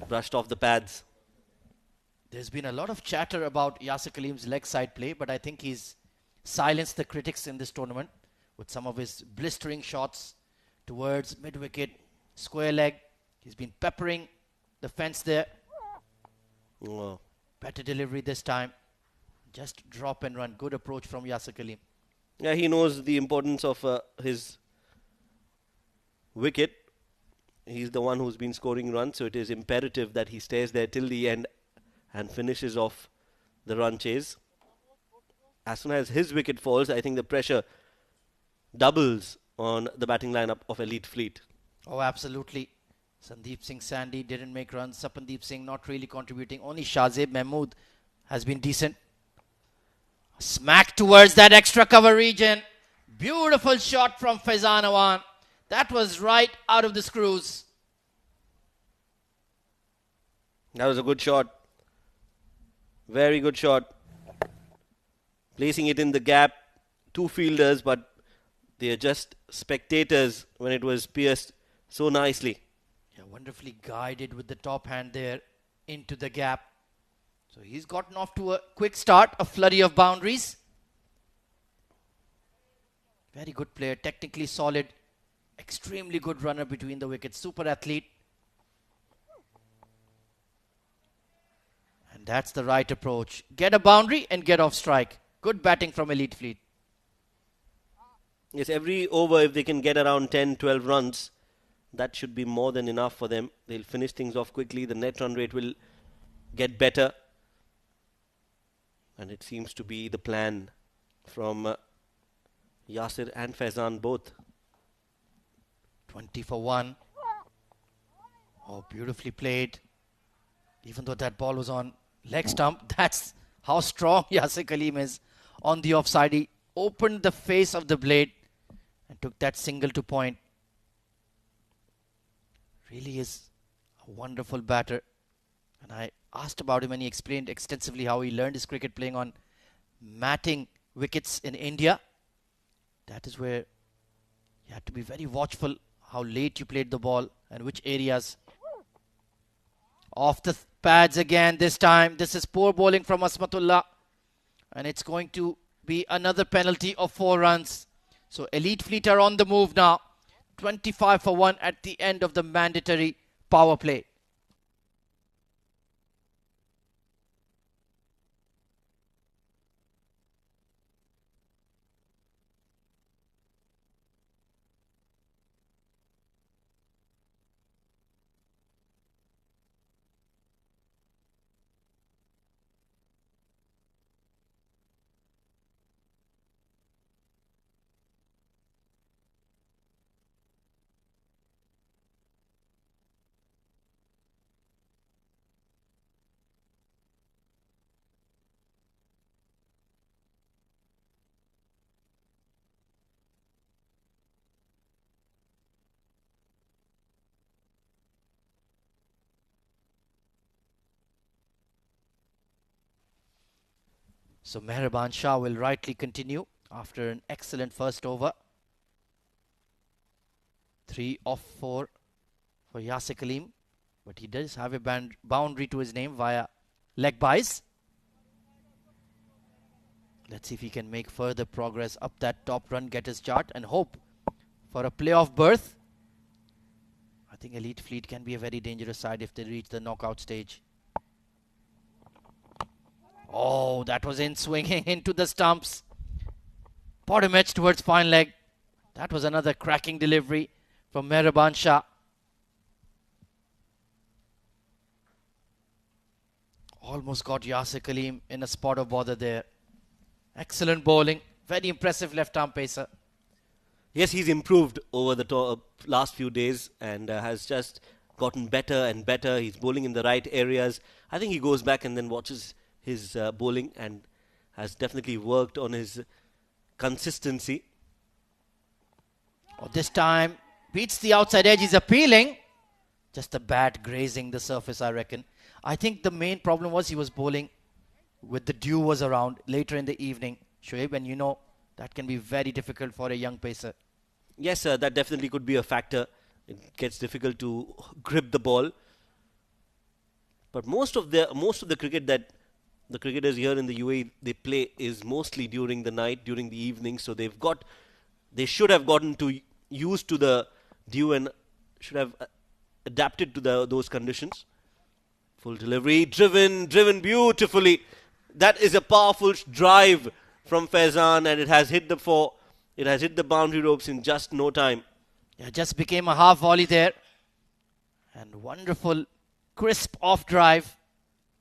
Brushed off the pads. There's been a lot of chatter about Yasir Kaleem's leg side play, but I think he's silenced the critics in this tournament with some of his blistering shots towards mid-wicket, square leg. He's been peppering the fence there. Oh. Better delivery this time. Just drop and run. Good approach from Yasir Kaleem. Yeah, he knows the importance of his wicket. He's the one who's been scoring runs, so it is imperative that he stays there till the end and finishes off the run chase. As soon as his wicket falls, I think the pressure doubles on the batting lineup of Elite Fleet. Oh, absolutely. Sandeep Singh Sandy didn't make runs. Sapandeep Singh not really contributing. Only Shahzeb Mahmood has been decent. Smack towards that extra cover region. Beautiful shot from Faizan Awan. That was right out of the screws. That was a good shot. Very good shot. Placing it in the gap. 2 fielders, but they are just spectators when it was pierced so nicely. Yeah, wonderfully guided with the top hand there into the gap. So he's gotten off to a quick start, a flurry of boundaries. Very good player, technically solid, extremely good runner between the wickets, super athlete. And that's the right approach. Get a boundary and get off strike. Good batting from Elite Fleet. Yes, every over, if they can get around 10, 12 runs, that should be more than enough for them. They'll finish things off quickly. The net run rate will get better. And it seems to be the plan from Yasir and Faizan both. 20 for 1. Oh, beautifully played. Even though that ball was on leg stump, that's how strong Yasir Kaleem is on the offside. He opened the face of the blade and took that single to point. Really is a wonderful batter. And I asked about him and he explained extensively how he learned his cricket playing on matting wickets in India. That is where you had to be very watchful how late you played the ball and which areas. Off the pads again this time. This is poor bowling from Asmatullah. And it's going to be another penalty of 4 runs. So Elite Fleet are on the move now. 25 for 1 at the end of the mandatory power play. So Mehraban Shah will rightly continue after an excellent first over. 3 off 4 for Yasir Kaleem. But he does have a boundary to his name via leg byes. Let's see if he can make further progress up that top run getters chart and hope for a playoff berth. I think Elite Fleet can be a very dangerous side if they reach the knockout stage. Oh, that was in swinging into the stumps. Bottom edge towards fine leg. That was another cracking delivery from Mehraban Shah. Almost got Yasir Kaleem in a spot of bother there. Excellent bowling. Very impressive left arm pacer. Yes, he's improved over the last few days and has just gotten better and better. He's bowling in the right areas. I think he goes back and then watches his bowling and has definitely worked on his consistency. Oh, this time beats the outside edge. He's appealing. Just a bat grazing the surface, I reckon. I think the main problem was he was bowling with the dew was around later in the evening, Shoaib, and you know that can be very difficult for a young pacer. Yes, sir, that definitely could be a factor. It gets difficult to grip the ball. But most of the cricket that the cricketers here in the UAE they play is mostly during the night, during the evening. So they should have gotten used to the dew and should have adapted to those conditions. Full delivery, driven beautifully. That is a powerful drive from Faizan, and it has hit the four. It has hit the boundary ropes in just no time. Yeah, just became a half volley there. And wonderful, crisp off drive.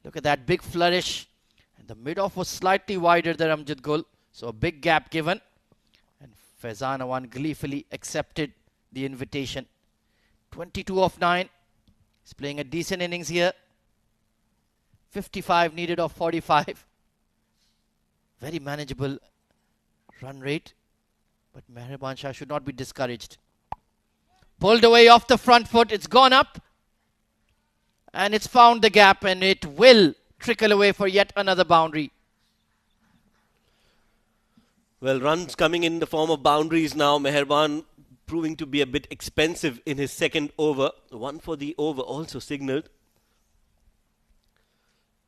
Look at that big flourish. And the mid-off was slightly wider than Amjad Gul. So a big gap given. And Faizan Awan gleefully accepted the invitation. 22 of 9. He's playing a decent innings here. 55 needed of 45. Very manageable run rate. But Meherban Shah should not be discouraged. Pulled away off the front foot. It's gone up. And it's found the gap. And it will trickle away for yet another boundary. Well, runs coming in the form of boundaries now. Meherban proving to be a bit expensive in his second over. One for the over also signalled.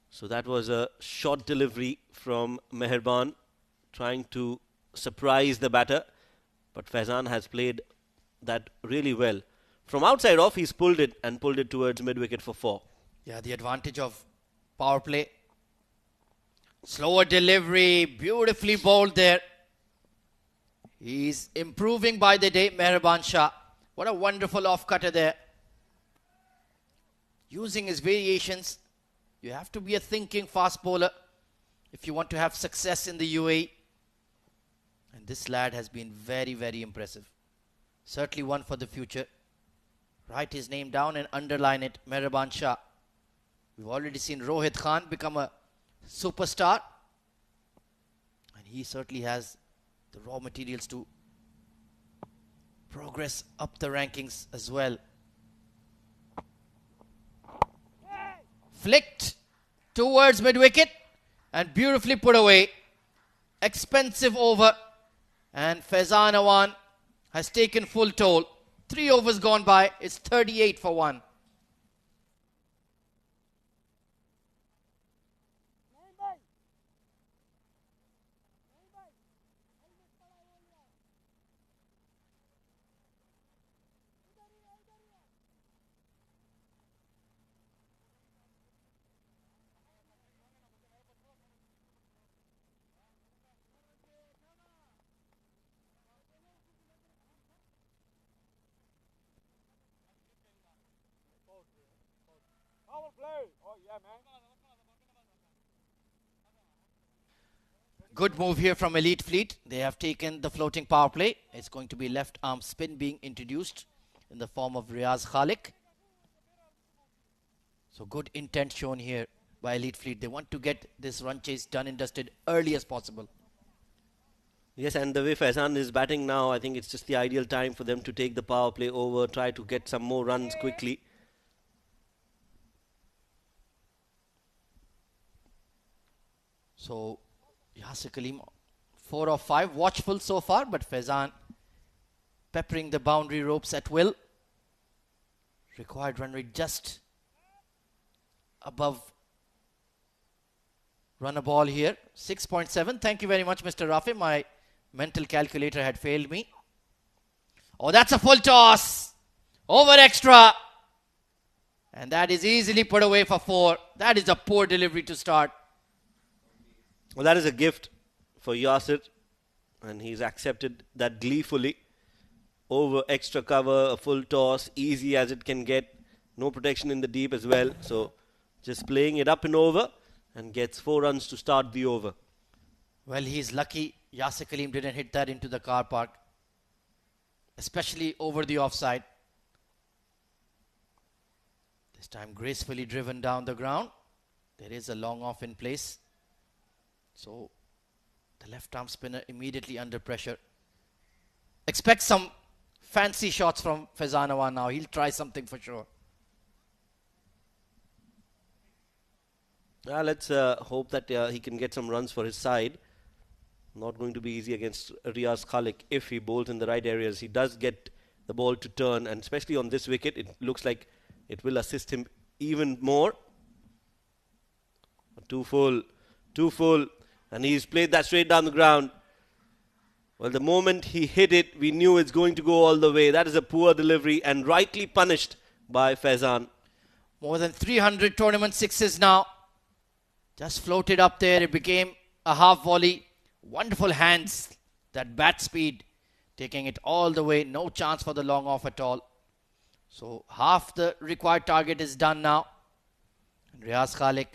So that was a short delivery from Meherban, trying to surprise the batter. But Faizan has played that really well. From outside off, he's pulled it towards mid-wicket for 4. Yeah, the advantage of power play. Slower delivery, beautifully bowled there. He's improving by the day, Meherban Shah. What a wonderful off-cutter there. Using his variations. You have to be a thinking fast bowler if you want to have success in the UAE. And this lad has been very, very impressive. Certainly one for the future. Write his name down and underline it, Meherban Shah. We've already seen Rohit Khan become a superstar. And he certainly has the raw materials to progress up the rankings as well. Flicked towards mid-wicket and beautifully put away. Expensive over. And Faizan Awan has taken full toll. 3 overs gone by. It's 38 for 1. Good move here from Elite Fleet. They have taken the floating power play. It's going to be left arm spin being introduced in the form of Riaz Khalik. So good intent shown here by Elite Fleet. They want to get this run chase done and dusted early as possible. Yes, and the way Faizan is batting now, I think it's just the ideal time for them to take the power play over, try to get some more runs quickly. So Yasir Kaleem, 4 of 5, watchful so far, but Faizan peppering the boundary ropes at will. Required run rate just above run a ball here. 6.7. Thank you very much, Mr. Rafi. My mental calculator had failed me. Oh, that's a full toss. Over extra. And that is easily put away for 4. That is a poor delivery to start. Well, that is a gift for Yasir, and he's accepted that gleefully. Over extra cover, a full toss, easy as it can get. No protection in the deep as well. So just playing it up and over and gets 4 runs to start the over. Well, he's lucky Yasir Kaleem didn't hit that into the car park, especially over the offside. This time gracefully driven down the ground. There is a long off in place. So the left arm spinner immediately under pressure. Expect some fancy shots from Faizanova now. He'll try something for sure. Let's hope that he can get some runs for his side. Not going to be easy against Riaz Khalik if he bowls in the right areas. He does get the ball to turn, and especially on this wicket, it looks like it will assist him even more. Too full, and he's played that straight down the ground. Well, the moment he hit it, we knew it's going to go all the way. That is a poor delivery and rightly punished by Faizan. More than 300 tournament sixes now. Just floated up there. It became a half volley. Wonderful hands. That bat speed. Taking it all the way. No chance for the long off at all. So half the required target is done now. And Riaz Khalik,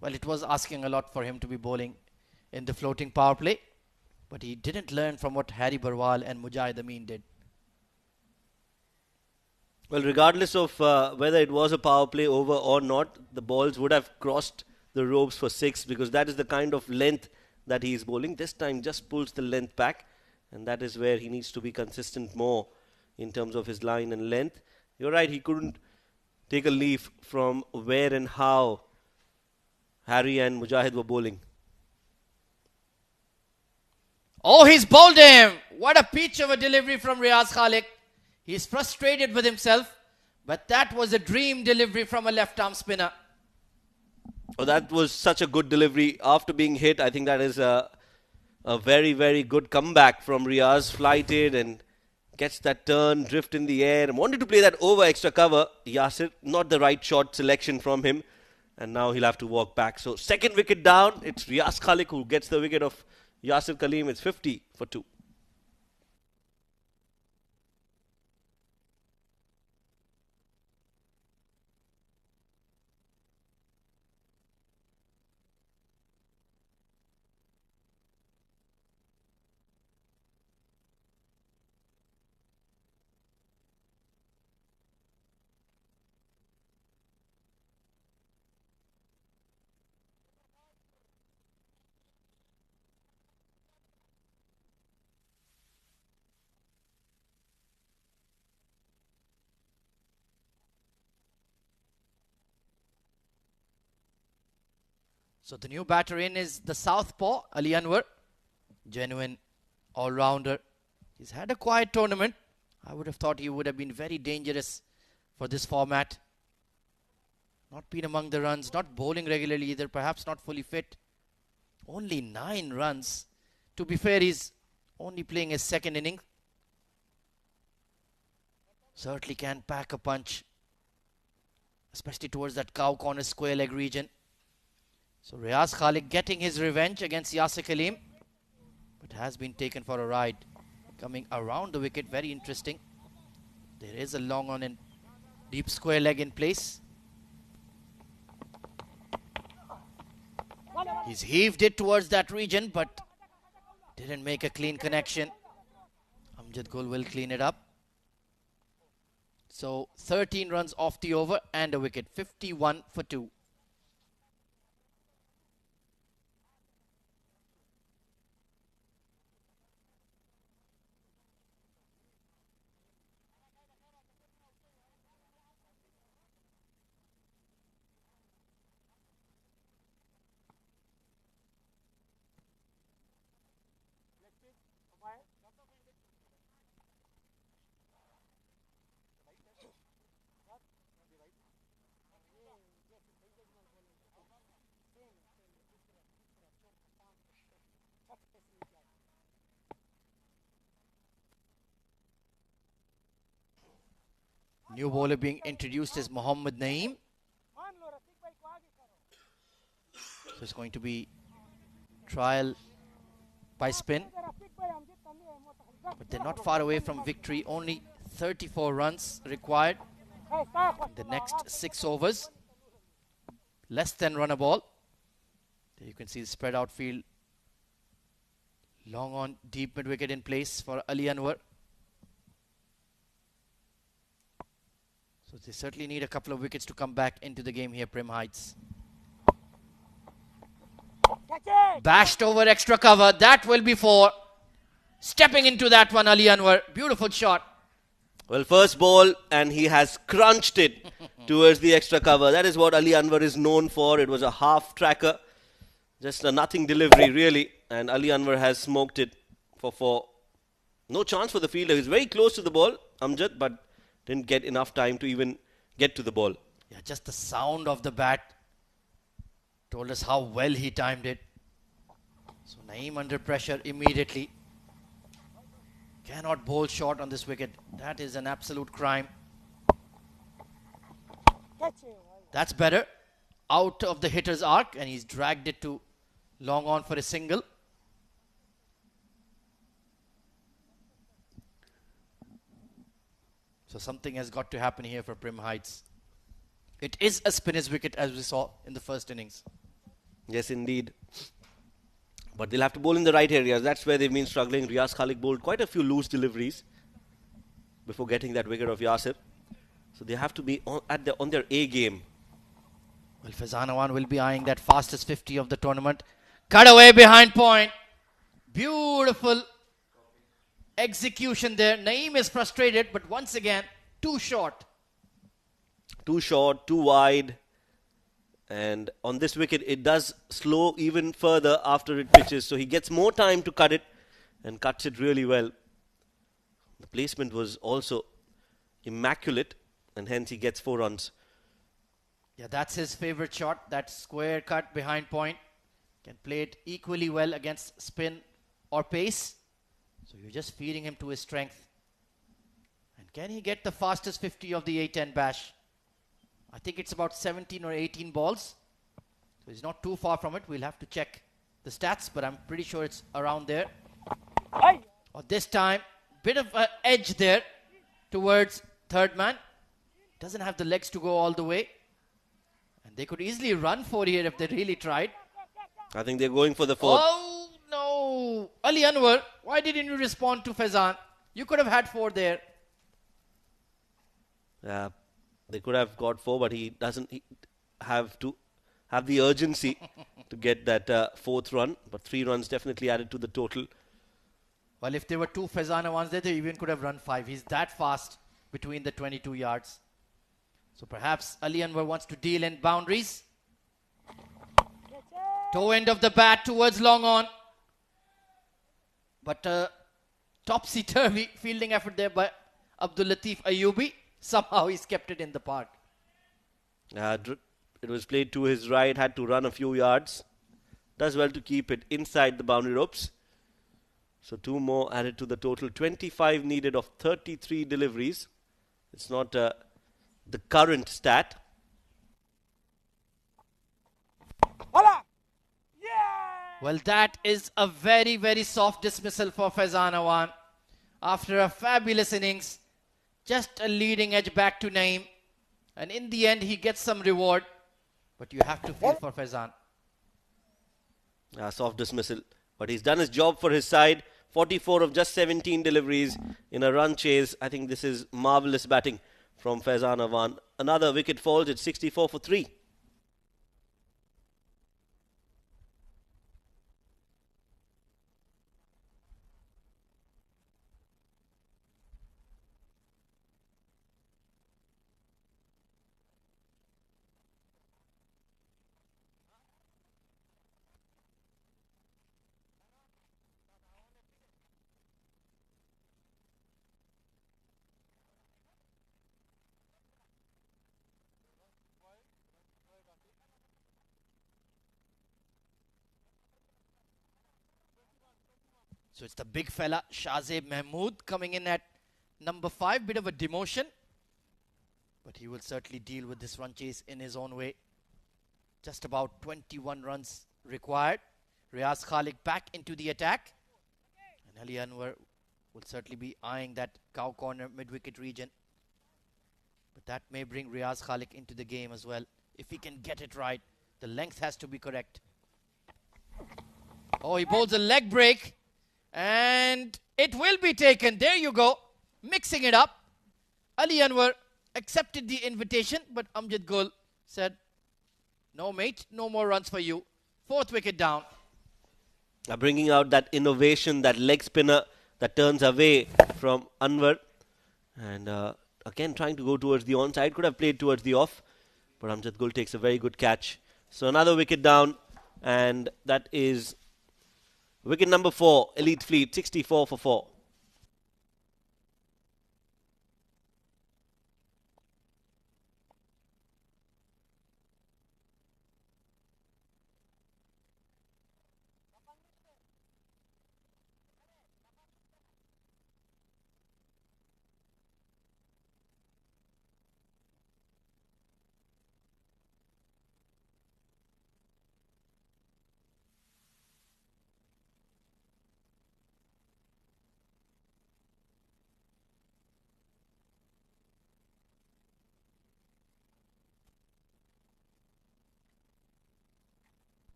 well, it was asking a lot for him to be bowling in the floating power play. But he didn't learn from what Harry Barwal and Mujahid Amin did. Well, regardless of whether it was a power play over or not, the balls would have crossed the ropes for 6 because that is the kind of length that he is bowling. This time just pulls the length back, and that is where he needs to be consistent more in terms of his line and length. You're right, he couldn't take a leaf from where and how Harry and Mujahid were bowling. Oh, he's bowled him. What a peach of a delivery from Riaz Khalik. He's frustrated with himself, but that was a dream delivery from a left-arm spinner. Oh, that was such a good delivery after being hit. I think that is a very, very good comeback from Riaz. Flighted and gets that turn, drift in the air. Wanted to play that over extra cover. Yasir, not the right shot selection from him. And now he'll have to walk back. So second wicket down. It's Riaz Khalik who gets the wicket of Yasir Kaleem. It's 50 for 2. So the new batter in is the southpaw, Ali Anwar. Genuine all-rounder. He's had a quiet tournament. I would have thought he would have been very dangerous for this format. Not been among the runs, not bowling regularly either, perhaps not fully fit. Only 9 runs. To be fair, he's only playing his second inning. Certainly can pack a punch, especially towards that cow corner square leg region. So Riaz Khalik getting his revenge against Yasir Kaleem, but has been taken for a ride. Coming around the wicket, very interesting. There is a long on and deep square leg in place. He's heaved it towards that region, but didn't make a clean connection. Amjad Gul will clean it up. So 13 runs off the over and a wicket, 51 for 2. New bowler being introduced is Mohammad Naeem. So it's going to be trial by spin. But they're not far away from victory. Only 34 runs required in the next 6 overs. Less than run a ball. There you can see the spread out field. Long on, deep mid wicket in place for Ali Anwar. So they certainly need a couple of wickets to come back into the game here, Prim Heights. Bashed over extra cover. That will be 4. Stepping into that one, Ali Anwar. Beautiful shot. Well, first ball, and he has crunched it towards the extra cover. That is what Ali Anwar is known for. It was a half tracker, just a nothing delivery, really. And Ali Anwar has smoked it for 4. No chance for the fielder. He's very close to the ball, Amjad, but didn't get enough time to even get to the ball. Yeah, just the sound of the bat told us how well he timed it. So Naeem under pressure immediately. Cannot bowl short on this wicket. That is an absolute crime. That's better. Out of the hitter's arc, and he's dragged it to long on for a single. So something has got to happen here for Prim Heights. It is a spinner's wicket, as we saw in the first innings. Yes, indeed. But they'll have to bowl in the right areas. That's where they've been struggling. Riaz Khalik bowled quite a few loose deliveries before getting that wicket of Yasir. So they have to be on their A game. Well, Faizan Awan will be eyeing that fastest 50 of the tournament. Cut away behind point. Beautiful execution there. Naeem is frustrated, but once again, too short. Too short, too wide. And on this wicket, it does slow even further after it pitches. So he gets more time to cut it and cuts it really well. The placement was also immaculate, and hence he gets 4 runs. Yeah, that's his favorite shot. That square cut behind point. Can play it equally well against spin or pace. So you're just feeding him to his strength. And can he get the fastest 50 of the A10 bash? I think it's about 17 or 18 balls. So he's not too far from it. We'll have to check the stats, but I'm pretty sure it's around there. Or this time, bit of an edge there towards third man. Doesn't have the legs to go all the way. And they could easily run 4 here if they really tried. I think they're going for the 4th. Oh, no. Ali Anwar, why didn't you respond to Faizan? You could have had 4 there. They could have got 4, but he doesn't have the urgency to get that 4th run. But 3 runs definitely added to the total. Well, if there were 2 Faizan Awans there, they even could have run 5. He's that fast between the 22 yards. So perhaps Ali Anwar wants to deal in boundaries. Toe end of the bat towards long on. But topsy-turvy fielding effort there by Abdul Latif Ayubi. Somehow he's kept it in the park. It was played to his right, had to run a few yards. Does well to keep it inside the boundary ropes. So 2 more added to the total. 25 needed of 33 deliveries. It's not the current stat. Well, that is a very, very soft dismissal for Faizan Awan. After a fabulous innings, just a leading edge back to Naeem. And in the end, he gets some reward. But you have to feel for Faizan. Soft dismissal. But he's done his job for his side. 44 of just 17 deliveries in a run chase. I think this is marvellous batting from Faizan Awan. Another wicket falls. It's 64 for 3. So it's the big fella, Shahzeb Mahmood, coming in at number 5. Bit of a demotion. But he will certainly deal with this run chase in his own way. Just about 21 runs required. Riaz Khalik back into the attack. And Ali Anwar will certainly be eyeing that cow corner mid-wicket region. But that may bring Riaz Khalik into the game as well. If he can get it right, the length has to be correct. Oh, he bowls a leg break. And it will be taken. There you go. Mixing it up. Ali Anwar accepted the invitation, but Amjad Gul said, no mate, no more runs for you. 4th wicket down. Bringing out that innovation, that leg spinner that turns away from Anwar. And again, trying to go towards the onside. Could have played towards the off. But Amjad Gul takes a very good catch. So another wicket down. And that is wicket number 4. Elite Fleet, 64 for 4.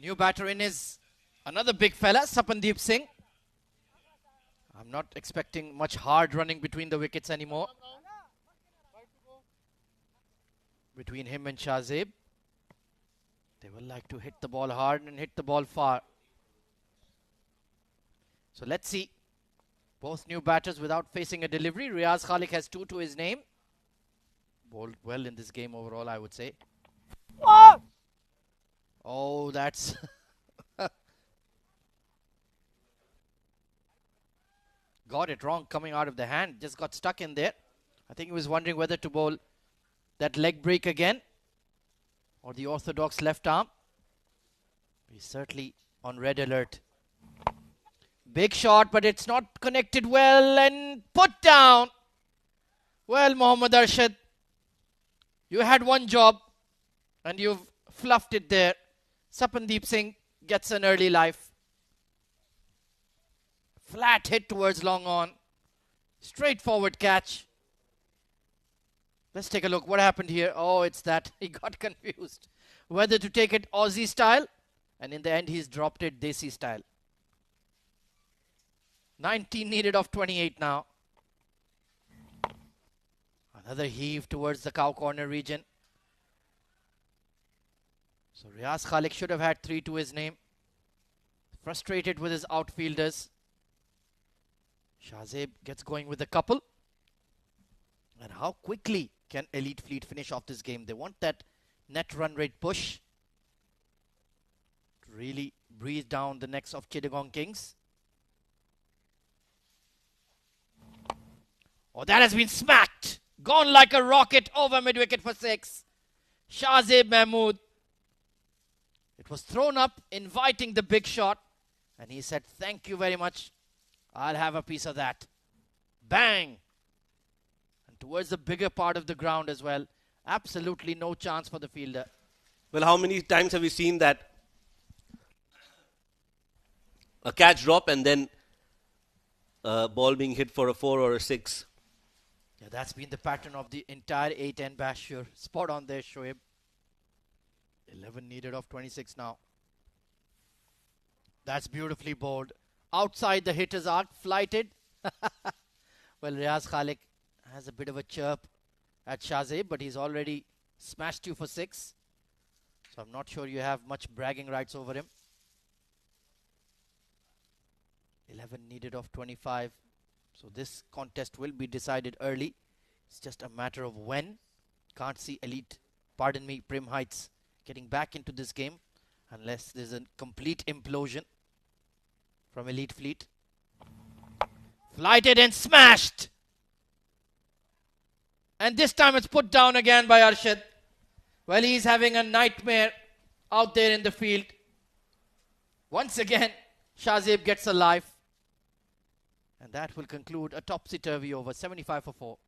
New batter in is another big fella, Sapandeep Singh. I'm not expecting much hard running between the wickets anymore. Between him and Shahzeb. They will like to hit the ball hard and hit the ball far. So let's see. Both new batters without facing a delivery. Riaz Khalik has 2 to his name. Bowled well in this game overall, I would say. Oh, that's... got it wrong coming out of the hand. Just got stuck in there. I think he was wondering whether to bowl that leg break again. Or the orthodox left arm. He's certainly on red alert. Big shot, but it's not connected well and put down. Well, Mohammad Arshad, you had one job and you've fluffed it there. Sapandeep Singh gets an early life. Flat hit towards long on. Straightforward catch. Let's take a look. What happened here? Oh, it's that he got confused whether to take it Aussie style, and in the end he's dropped it Desi style. 19 needed of 28 now. Another heave towards the cow corner region. So Riaz Khalik should have had 3 to his name. Frustrated with his outfielders. Shahzeb gets going with a couple. And how quickly can Elite Fleet finish off this game? They want that net run rate push to really breathe down the necks of Chittagong Kings. Oh, that has been smacked. Gone like a rocket over mid-wicket for 6. Shahzeb Mahmood. It was thrown up, inviting the big shot. And he said, thank you very much. I'll have a piece of that. Bang. And towards the bigger part of the ground as well. Absolutely no chance for the fielder. Well, how many times have we seen that? A catch drop and then a ball being hit for a 4 or a 6. Yeah, that's been the pattern of the entire A10 bash. You're spot on there, Shoaib. 11 needed of 26 now. That's beautifully bowled. Outside the hitter's arc, flighted. Well, Riaz Khalik has a bit of a chirp at Shahzeb, but he's already smashed you for 6. So I'm not sure you have much bragging rights over him. 11 needed of 25. So this contest will be decided early. It's just a matter of when. Can't see Prim Heights getting back into this game unless there's a complete implosion from Elite Fleet. Flighted and smashed. And this time it's put down again by Arshad. Well, he's having a nightmare out there in the field. Once again, Shahzeb gets a life. And that will conclude a topsy-turvy over, 75 for 4.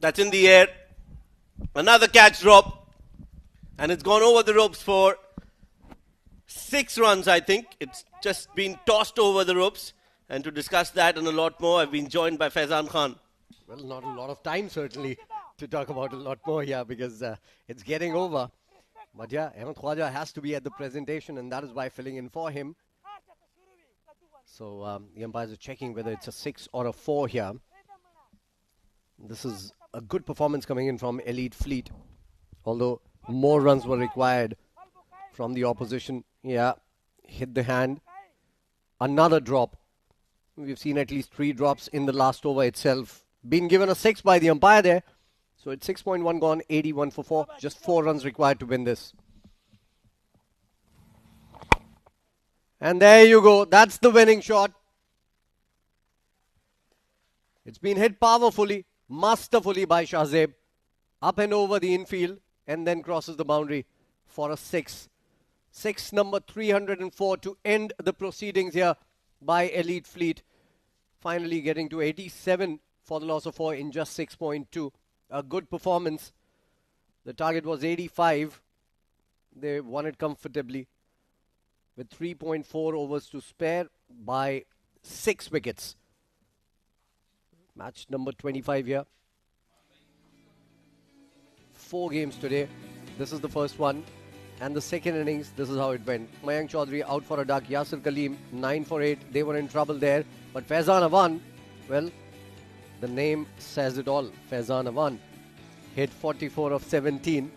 That's in the air. Another catch drop. And it's gone over the ropes for 6 runs, I think. It's just been tossed over the ropes. And to discuss that and a lot more, I've been joined by Faizan Khan. Well, not a lot of time, certainly, to talk about a lot more here because it's getting over. But yeah, Ahmed Khwaja has to be at the presentation, and that is why filling in for him. So the umpires are checking whether it's a 6 or a 4 here. This is a good performance coming in from Elite Fleet, although more runs were required from the opposition. Yeah, hit the hand. Another drop. We've seen at least 3 drops in the last over itself. Been given a 6 by the umpire there. So it's 6.1 gone, 81 for 4. Just 4 runs required to win this. And there you go. That's the winning shot. It's been hit powerfully, masterfully by Shahzeb. Up and over the infield and then crosses the boundary for a 6. 6 number 304 to end the proceedings here by Elite Fleet. Finally getting to 87 for the loss of 4 in just 6.2. A good performance. The target was 85. They won it comfortably with 3.4 overs to spare by 6 wickets. Match number 25 here. 4 games today. This is the first one. And the second innings, this is how it went. Mayank Chaudhary out for a duck. Yasir Kaleem 9 for 8. They were in trouble there. But Faizan Awan, well, the name says it all. Faizan Awan hit 44 of 17.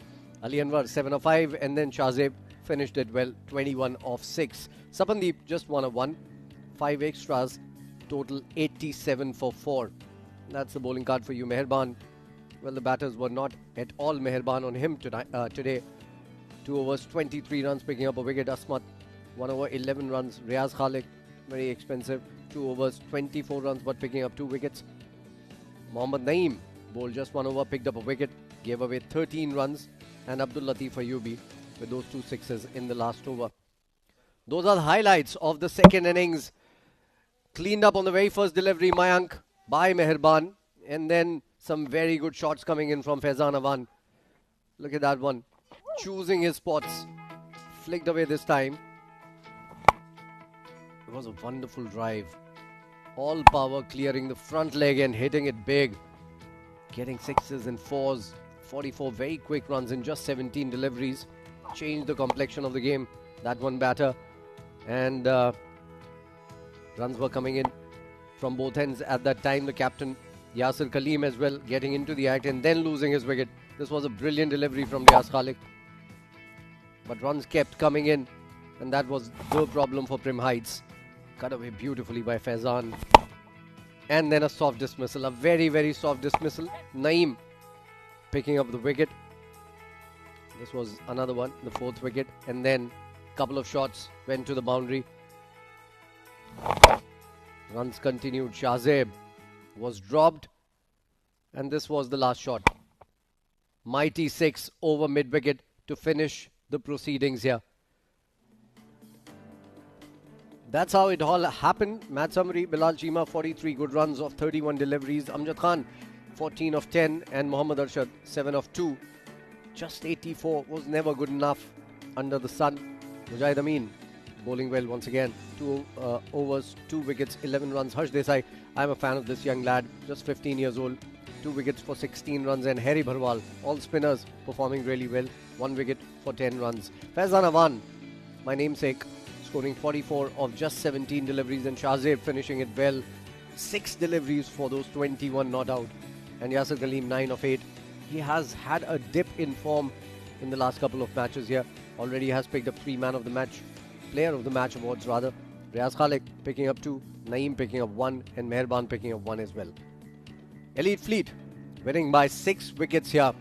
Ali Anwar 7 of 5. And then Shahzeb finished it well, 21 of 6. Sapandeep just won a 1. 5 extras. Total 87 for 4. That's the bowling card for you, Meherban. Well, the batters were not at all Meherban on him today. 2 overs, 23 runs, picking up a wicket. Asmat, 1 over, 11 runs. Riaz Khalik, very expensive. 2 overs, 24 runs, but picking up 2 wickets. Mohammad Naeem bowled just 1 over, picked up a wicket, gave away 13 runs. And Abdul Latif Ayubi with those 2 sixes in the last over. Those are the highlights of the second innings. Cleaned up on the very first delivery, Mayank by Meherban. And then some very good shots coming in from Faizan Awan. Look at that one. Choosing his spots. Flicked away this time. It was a wonderful drive. All power, clearing the front leg and hitting it big. Getting 6s and 4s. 44 very quick runs in just 17 deliveries. Changed the complexion of the game. That one batter. And runs were coming in from both ends at that time. The captain, Yasir Kaleem, as well, getting into the act and then losing his wicket. This was a brilliant delivery from Riaz Khalik. But runs kept coming in, and that was the problem for Prim Heights. Cut away beautifully by Faizan. And then a soft dismissal, a very, very soft dismissal. Naeem picking up the wicket. This was another one, the 4th wicket. And then a couple of shots went to the boundary. Runs continued. Shahzeb was dropped. And this was the last shot. Mighty 6 over mid-wicket to finish the proceedings here. That's how it all happened. Match summary: Bilal Chima 43 good runs of 31 deliveries. Amjad Khan 14 of 10 and Mohammad Arshad 7 of 2. Just 84 was never good enough under the sun. Mujahid Amin bowling well once again. 2 overs, 2 wickets, 11 runs. Harsh Desai, I'm a fan of this young lad, just 15 years old. 2 wickets for 16 runs, and Harry Bharwal, all spinners, performing really well. 1 wicket for 10 runs. Faizan Awan, my namesake, scoring 44 of just 17 deliveries, and Shahzeb finishing it well. 6 deliveries for those 21 not out. And Yasir Kaleem 9 of 8. He has had a dip in form in the last couple of matches here. Already has picked up 3 man of the match, player of the match awards rather. Riaz Khalik picking up 2, Naeem picking up 1, and Meherban picking up 1 as well. Elite Fleet winning by 6 wickets here.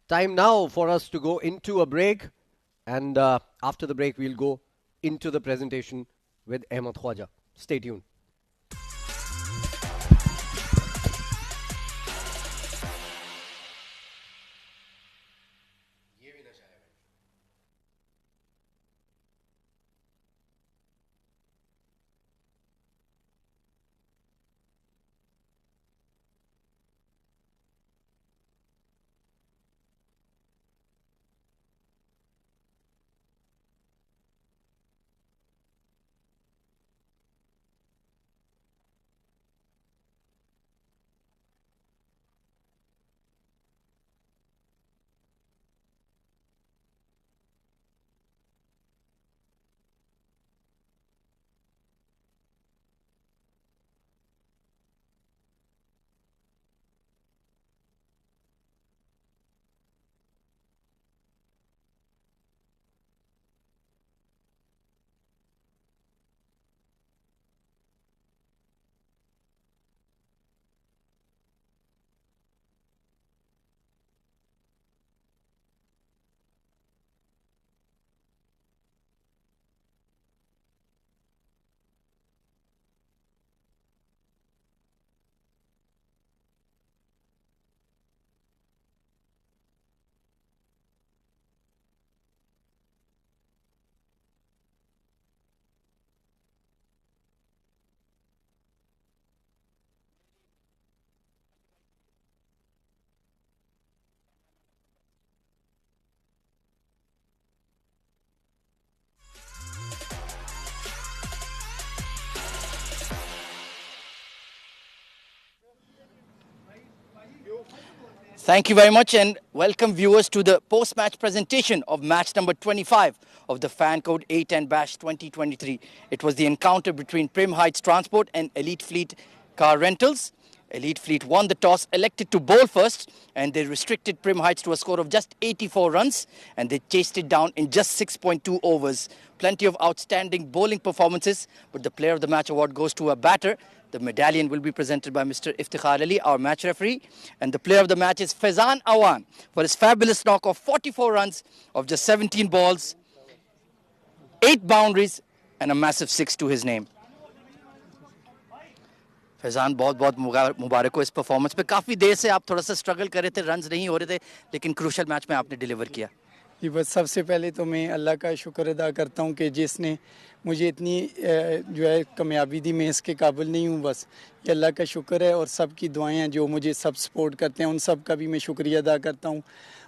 Time now for us to go into a break, and after the break we'll go into the presentation with Ahmed Khwaja. Stay tuned. Thank you very much and welcome viewers to the post-match presentation of match number 25 of the Fan Code A10 Bash 2023. It was the encounter between Prim Heights Transport and Elite Fleet Car Rentals. Elite Fleet won the toss, elected to bowl first, and they restricted Prim Heights to a score of just 84 runs, and they chased it down in just 6.2 overs. Plenty of outstanding bowling performances, but the Player of the Match award goes to a batter. The medallion will be presented by Mr. Iftikhar Ali, our match referee. And the player of the match is Faizan Awan for his fabulous knock of 44 runs of just 17 balls, 8 boundaries and a massive 6 to his name. Faizan बहुत बहुत मुबारक हो इस performance पे काफ़ी देर से आप थोड़ा सा स्ट्रगल कर रहे थे रन्स नहीं हो रहे थे लेकिन क्रूशल मैच में आपने डिलीवर किया जी बस सबसे पहले तो मैं अल्लाह का शुक्र अदा करता हूँ कि जिसने मुझे इतनी जो है कामयाबी दी मैं इसके काबिल नहीं हूँ बस ये अल्लाह का शुक्र है और सबकी दुआएं हैं जो मुझे सब सपोर्ट करते हैं उन सब का भी मैं शुक्रिया अदा करता हूँ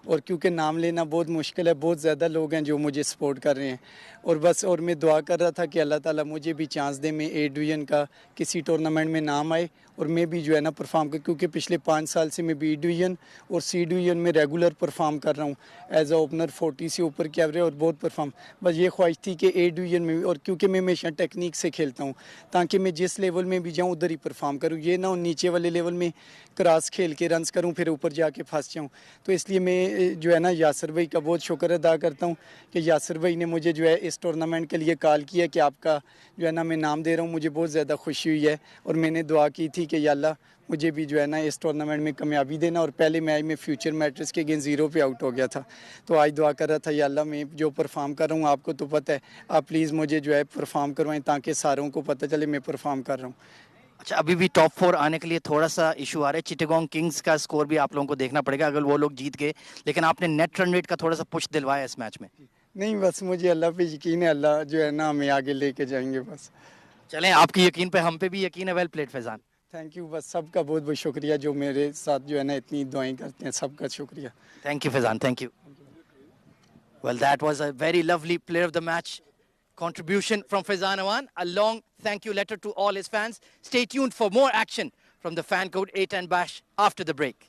और क्योंकि नाम लेना बहुत मुश्किल है बहुत ज़्यादा लोग हैं जो मुझे सपोर्ट कर रहे हैं और बस और मैं दुआ कर रहा था कि अल्लाह ताला मुझे भी चांस दे मैं ए डिवीज़न का किसी टूर्नामेंट में नाम आए और मैं भी जो है ना परफॉर्म कर क्योंकि पिछले 5 साल से मैं बी डिवीज़न और सी डिवीज़न में रेगुलर परफॉर्म कर रहा हूँ एज अ ओपनर 40 से ऊपर की एवरेज और बहुत परफॉर्म बस ये ख्वाहिश थी कि ए डिवीज़न में भी और क्योंकि मैं हमेशा टेक्निक से खेलता हूँ ताकि मैं जिस लेवल में भी जाऊँ उधर ही परफॉर्म करूँ ये ना नीचे वाले लेवल में क्रॉस खेल के रन्स करूँ फिर ऊपर जाके फंस जाऊँ तो इसलिए मैं जो है ना यासर भाई का बहुत शुक्र अदा करता हूँ कि यासर भाई ने मुझे जो है इस टूर्नामेंट के लिए कॉल किया कि आपका जो है ना मैं नाम दे रहा हूँ मुझे बहुत ज़्यादा खुशी हुई है और मैंने दुआ की थी कि या अल्लाह मुझे भी जो है ना इस टूर्नामेंट में कामयाबी देना और पहले मैच में फ्यूचर मैट्रिक्स के अगेंस्ट 0 पे आउट हो गया था तो आज दुआ कर रहा था या अल्लाह मैं जो परफॉर्म कर रहा हूँ आपको तो पता है आप प्लीज़ मुझे जो है परफॉर्म करवाएं ताकि सारों को पता चले मैं परफॉर्म कर रहा हूँ अच्छा अभी भी टॉप 4 आने के लिए थोड़ा सा इशू आ रहा है चिटागोंग किंग्स का स्कोर भी आप लोगों को देखना पड़ेगा अगर वो लोग जीत गए लेकिन आपने नेट रन रेट का थोड़ा सा पुश दिलवाया इस मैच में नहीं बस मुझे अल्लाह पे यकीन है अल्लाह जो है ना हमें आगे लेके जाएंगे बस चलें आपकी यकीन पे हम पे भी यकीन है well played Faizan thank you बस सबका बहुत बहुत शुक्रिया जो मेरे साथ जो है ना इतनी दुआएं करते हैं सबका शुक्रिया thank you Faizan thank you Well, that was a very lovely player of the match contribution from Faizan Awan. A long thank you letter to all his fans. Stay tuned for more action from the Fan Code 810 Bash after the break.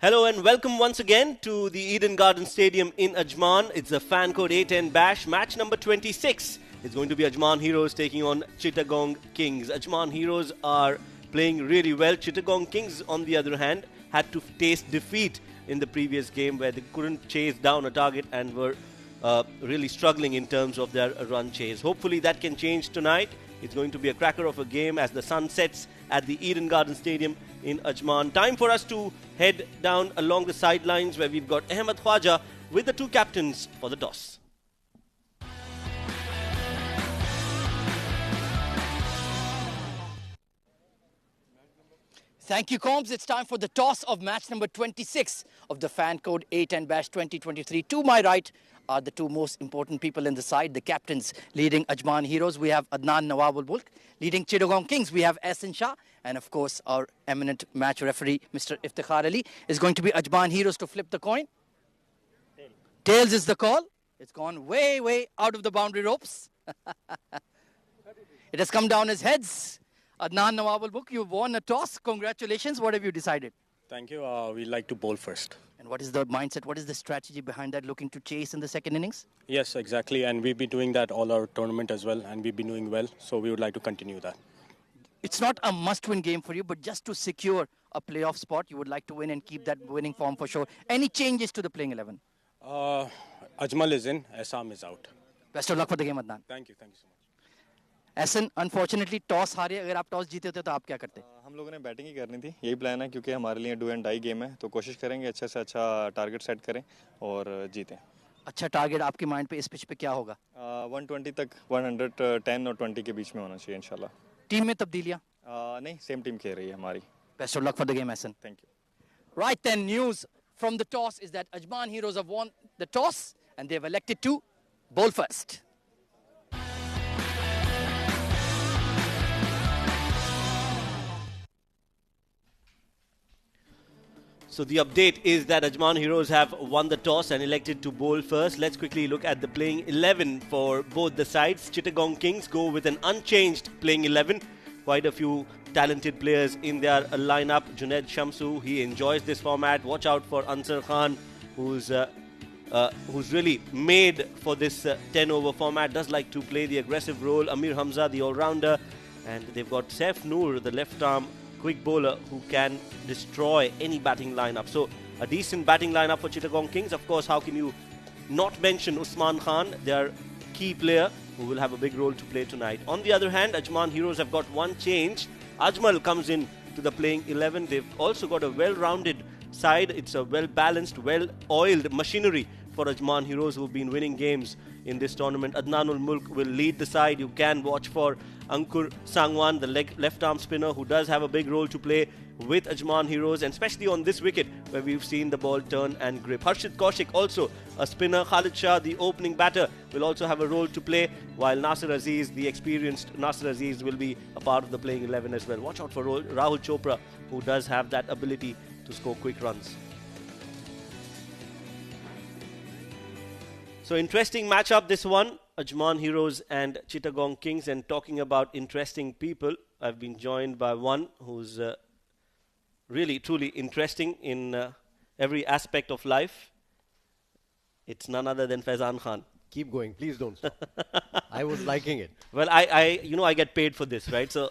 Hello and welcome once again to the Eden Garden Stadium in Ajman. It's the fan code A10 Bash, match number 26. It's going to be Ajman Heroes taking on Chittagong Kings. Ajman Heroes are playing really well. Chittagong Kings, on the other hand, had to taste defeat in the previous game where they couldn't chase down a target and were really struggling in terms of their run chase. Hopefully that can change tonight. It's going to be a cracker of a game as the sun sets at the Eden Garden Stadium in Ajman. Time for us to head down along the sidelines where we've got Ahmed Khwaja with the two captains for the toss. Thank you, Combs. It's time for the toss of match number 26 of the fan code A10 Bash 2023. To my right are the two most important people in the side, the captains leading Ajman Heroes. We have Adnan Nawab ul Mulk. Leading Chittagong Kings, we have Ehsan Shah. And of course, our eminent match referee, Mr. Iftikhar Ali, is going to be Ajman Heroes to flip the coin. Tails is the call. It's gone way, way out of the boundary ropes. It has come down as heads. Adnan Nawab ul Mulk, you've won a toss. Congratulations. What have you decided? Thank you. We like to bowl first. And what is the mindset? What is the strategy behind that, looking to chase in the second innings? Yes, exactly. And we've been doing that all our tournament as well. And we've been doing well. So we would like to continue that. It's not a must-win game for you, but just to secure a playoff spot, you would like to win and keep that winning form for sure. Any changes to the playing 11? Ajmal is in. Assam is out. Best of luck for the game, Adnan. Thank you. Thank you so much. Ehsan, unfortunately, toss हारे. अगर आप toss जीते होते तो आप क्या करते? हम लोगों ने बैटिंग ही करनी थी, यही प्लान है क्योंकि हमारे लिए डू एंड डाई गेम है, तो कोशिश करेंगे अच्छे से अच्छा टारगेट सेट करें और जीतें। अच्छा टारगेट आपके माइंड पे इस पिच पे क्या होगा? 120 तक, 110 और 20 के बीच में होना चाहिए इंशाल्लाह। टीम में तब्दीलियां? नहीं, सेम टीम खेल रही है हमारी। Best of luck for the game, Ehsan. Thank you. Right then, news from the toss is that Ajman Heroes have won the toss and they've elected to bowl first. So the update is that Ajman Heroes have won the toss and elected to bowl first. Let's quickly look at the playing 11 for both the sides. Chittagong Kings go with an unchanged playing 11. Quite a few talented players in their lineup. Junaid Shamsu, he enjoys this format. Watch out for Ansar Khan, who's really made for this 10-over format. Does like to play the aggressive role. Amir Hamza, the all-rounder. And they've got Saif Noor, the left-arm quick bowler who can destroy any batting lineup. So a decent batting lineup for Chittagong Kings. Of course, how can you not mention Usman Khan, their key player, who will have a big role to play tonight. On the other hand, Ajman Heroes have got one change. Ajmal comes in to the playing 11. They've also got a well-rounded side. It's a well-balanced, well-oiled machinery for Ajman Heroes, who've been winning games in this tournament. Adnan ul Mulk will lead the side. You can watch for Ankur Sangwan, the left-arm spinner, who does have a big role to play with Ajman Heroes, and especially on this wicket where we've seen the ball turn and grip. Harshit Kaushik, also a spinner. Khalid Shah, the opening batter, will also have a role to play, while Nasir Aziz, the experienced Nasir Aziz, will be a part of the playing 11 as well. Watch out for Rahul Chopra, who does have that ability to score quick runs. So interesting matchup, this one. Ajman Heroes and Chittagong Kings. And talking about interesting people, I've been joined by one who's really, truly interesting in every aspect of life. It's none other than Faizan Khan. Keep going. Please don't stop. I was liking it. Well, I get paid for this, right? So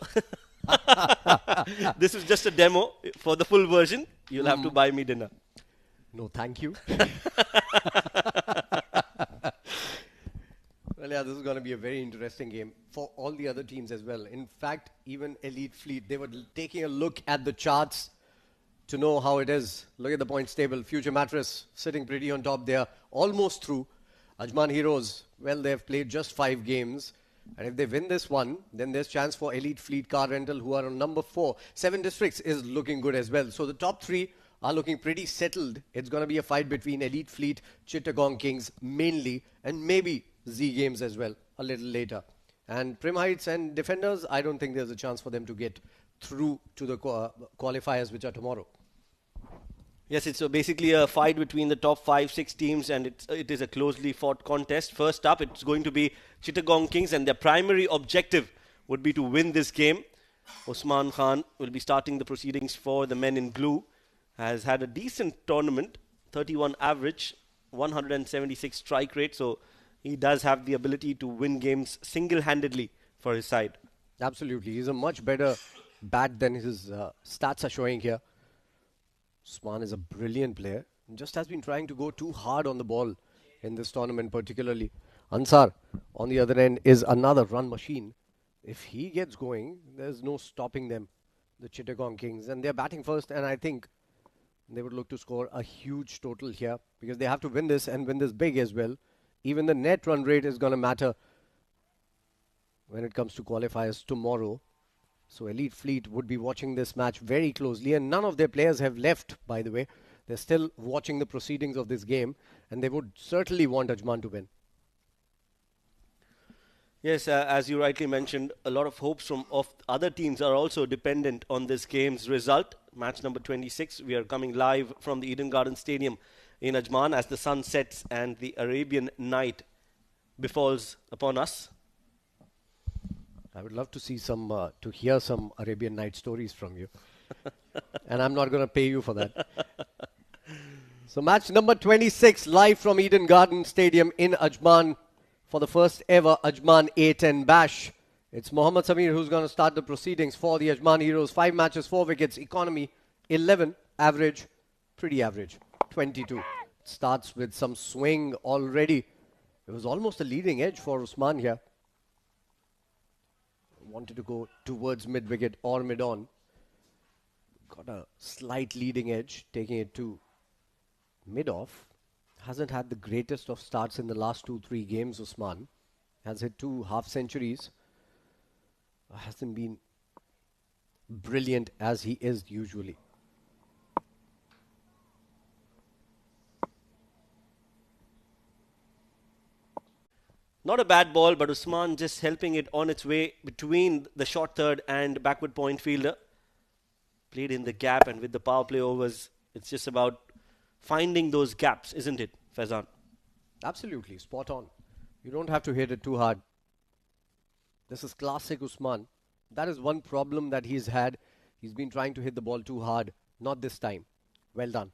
this is just a demo. For the full version, you'll have to buy me dinner. No, thank you. Well, yeah, this is going to be a very interesting game for all the other teams as well. In fact, even Elite Fleet, they were taking a look at the charts to know how it is. Look at the points table. Future Mattress sitting pretty on top there, almost through. Ajman Heroes, well, they've played just 5 games. And if they win this one, then there's chance for Elite Fleet Car Rental, who are on number 4. 7 Districts is looking good as well. So the top 3 are looking pretty settled. It's going to be a fight between Elite Fleet, Chittagong Kings mainly, and maybe Z Games as well a little later. And Prim Heights and Defenders, I don't think there's a chance for them to get through to the qualifiers, which are tomorrow. Yes, it's basically a fight between the top 5-6 teams, and it is a closely fought contest. First up, it's going to be Chittagong Kings, and their primary objective would be to win this game. Usman Khan will be starting the proceedings for the men in blue. has had a decent tournament, 31 average, 176 strike rate. So he does have the ability to win games single-handedly for his side. Absolutely. He's a much better bat than his stats are showing here. Usman is a brilliant player. Just has been trying to go too hard on the ball in this tournament particularly. Ansar, on the other end, is another run machine. If he gets going, there's no stopping them, the Chittagong Kings. And they're batting first, and I think they would look to score a huge total here because they have to win this and win this big as well. Even the net run rate is going to matter when it comes to qualifiers tomorrow. So Elite Fleet would be watching this match very closely, and none of their players have left, by the way. They're still watching the proceedings of this game, and they would certainly want Ajman to win. Yes, as you rightly mentioned, a lot of hopes of other teams are also dependent on this game's result. Match number 26, we are coming live from the Eden Garden Stadium in Ajman as the sun sets and the Arabian night befalls upon us. I would love to see to hear some Arabian Night stories from you. And I'm not going to pay you for that. So match number 26, live from Eden Garden Stadium in Ajman for the first ever Ajman T10 Bash. It's Mohammad Samir who's going to start the proceedings for the Ajman Heroes. 5 matches, 4 wickets, economy 11, average, pretty average, 22. Starts with some swing already. It was almost a leading edge for Usman here. Wanted to go towards mid-wicket or mid-on. Got a slight leading edge, taking it to mid-off. Hasn't had the greatest of starts in the last 2-3 games, Usman. Has hit 2 half-centuries. Hasn't been brilliant as he is usually. Not a bad ball, but Usman just helping it on its way between the short third and backward point fielder. Played in the gap, and with the power play overs, it's just about finding those gaps, isn't it, Faizan? Absolutely, spot on. You don't have to hit it too hard. This is classic Usman. That is one problem that he's had. He's been trying to hit the ball too hard. Not this time. Well done.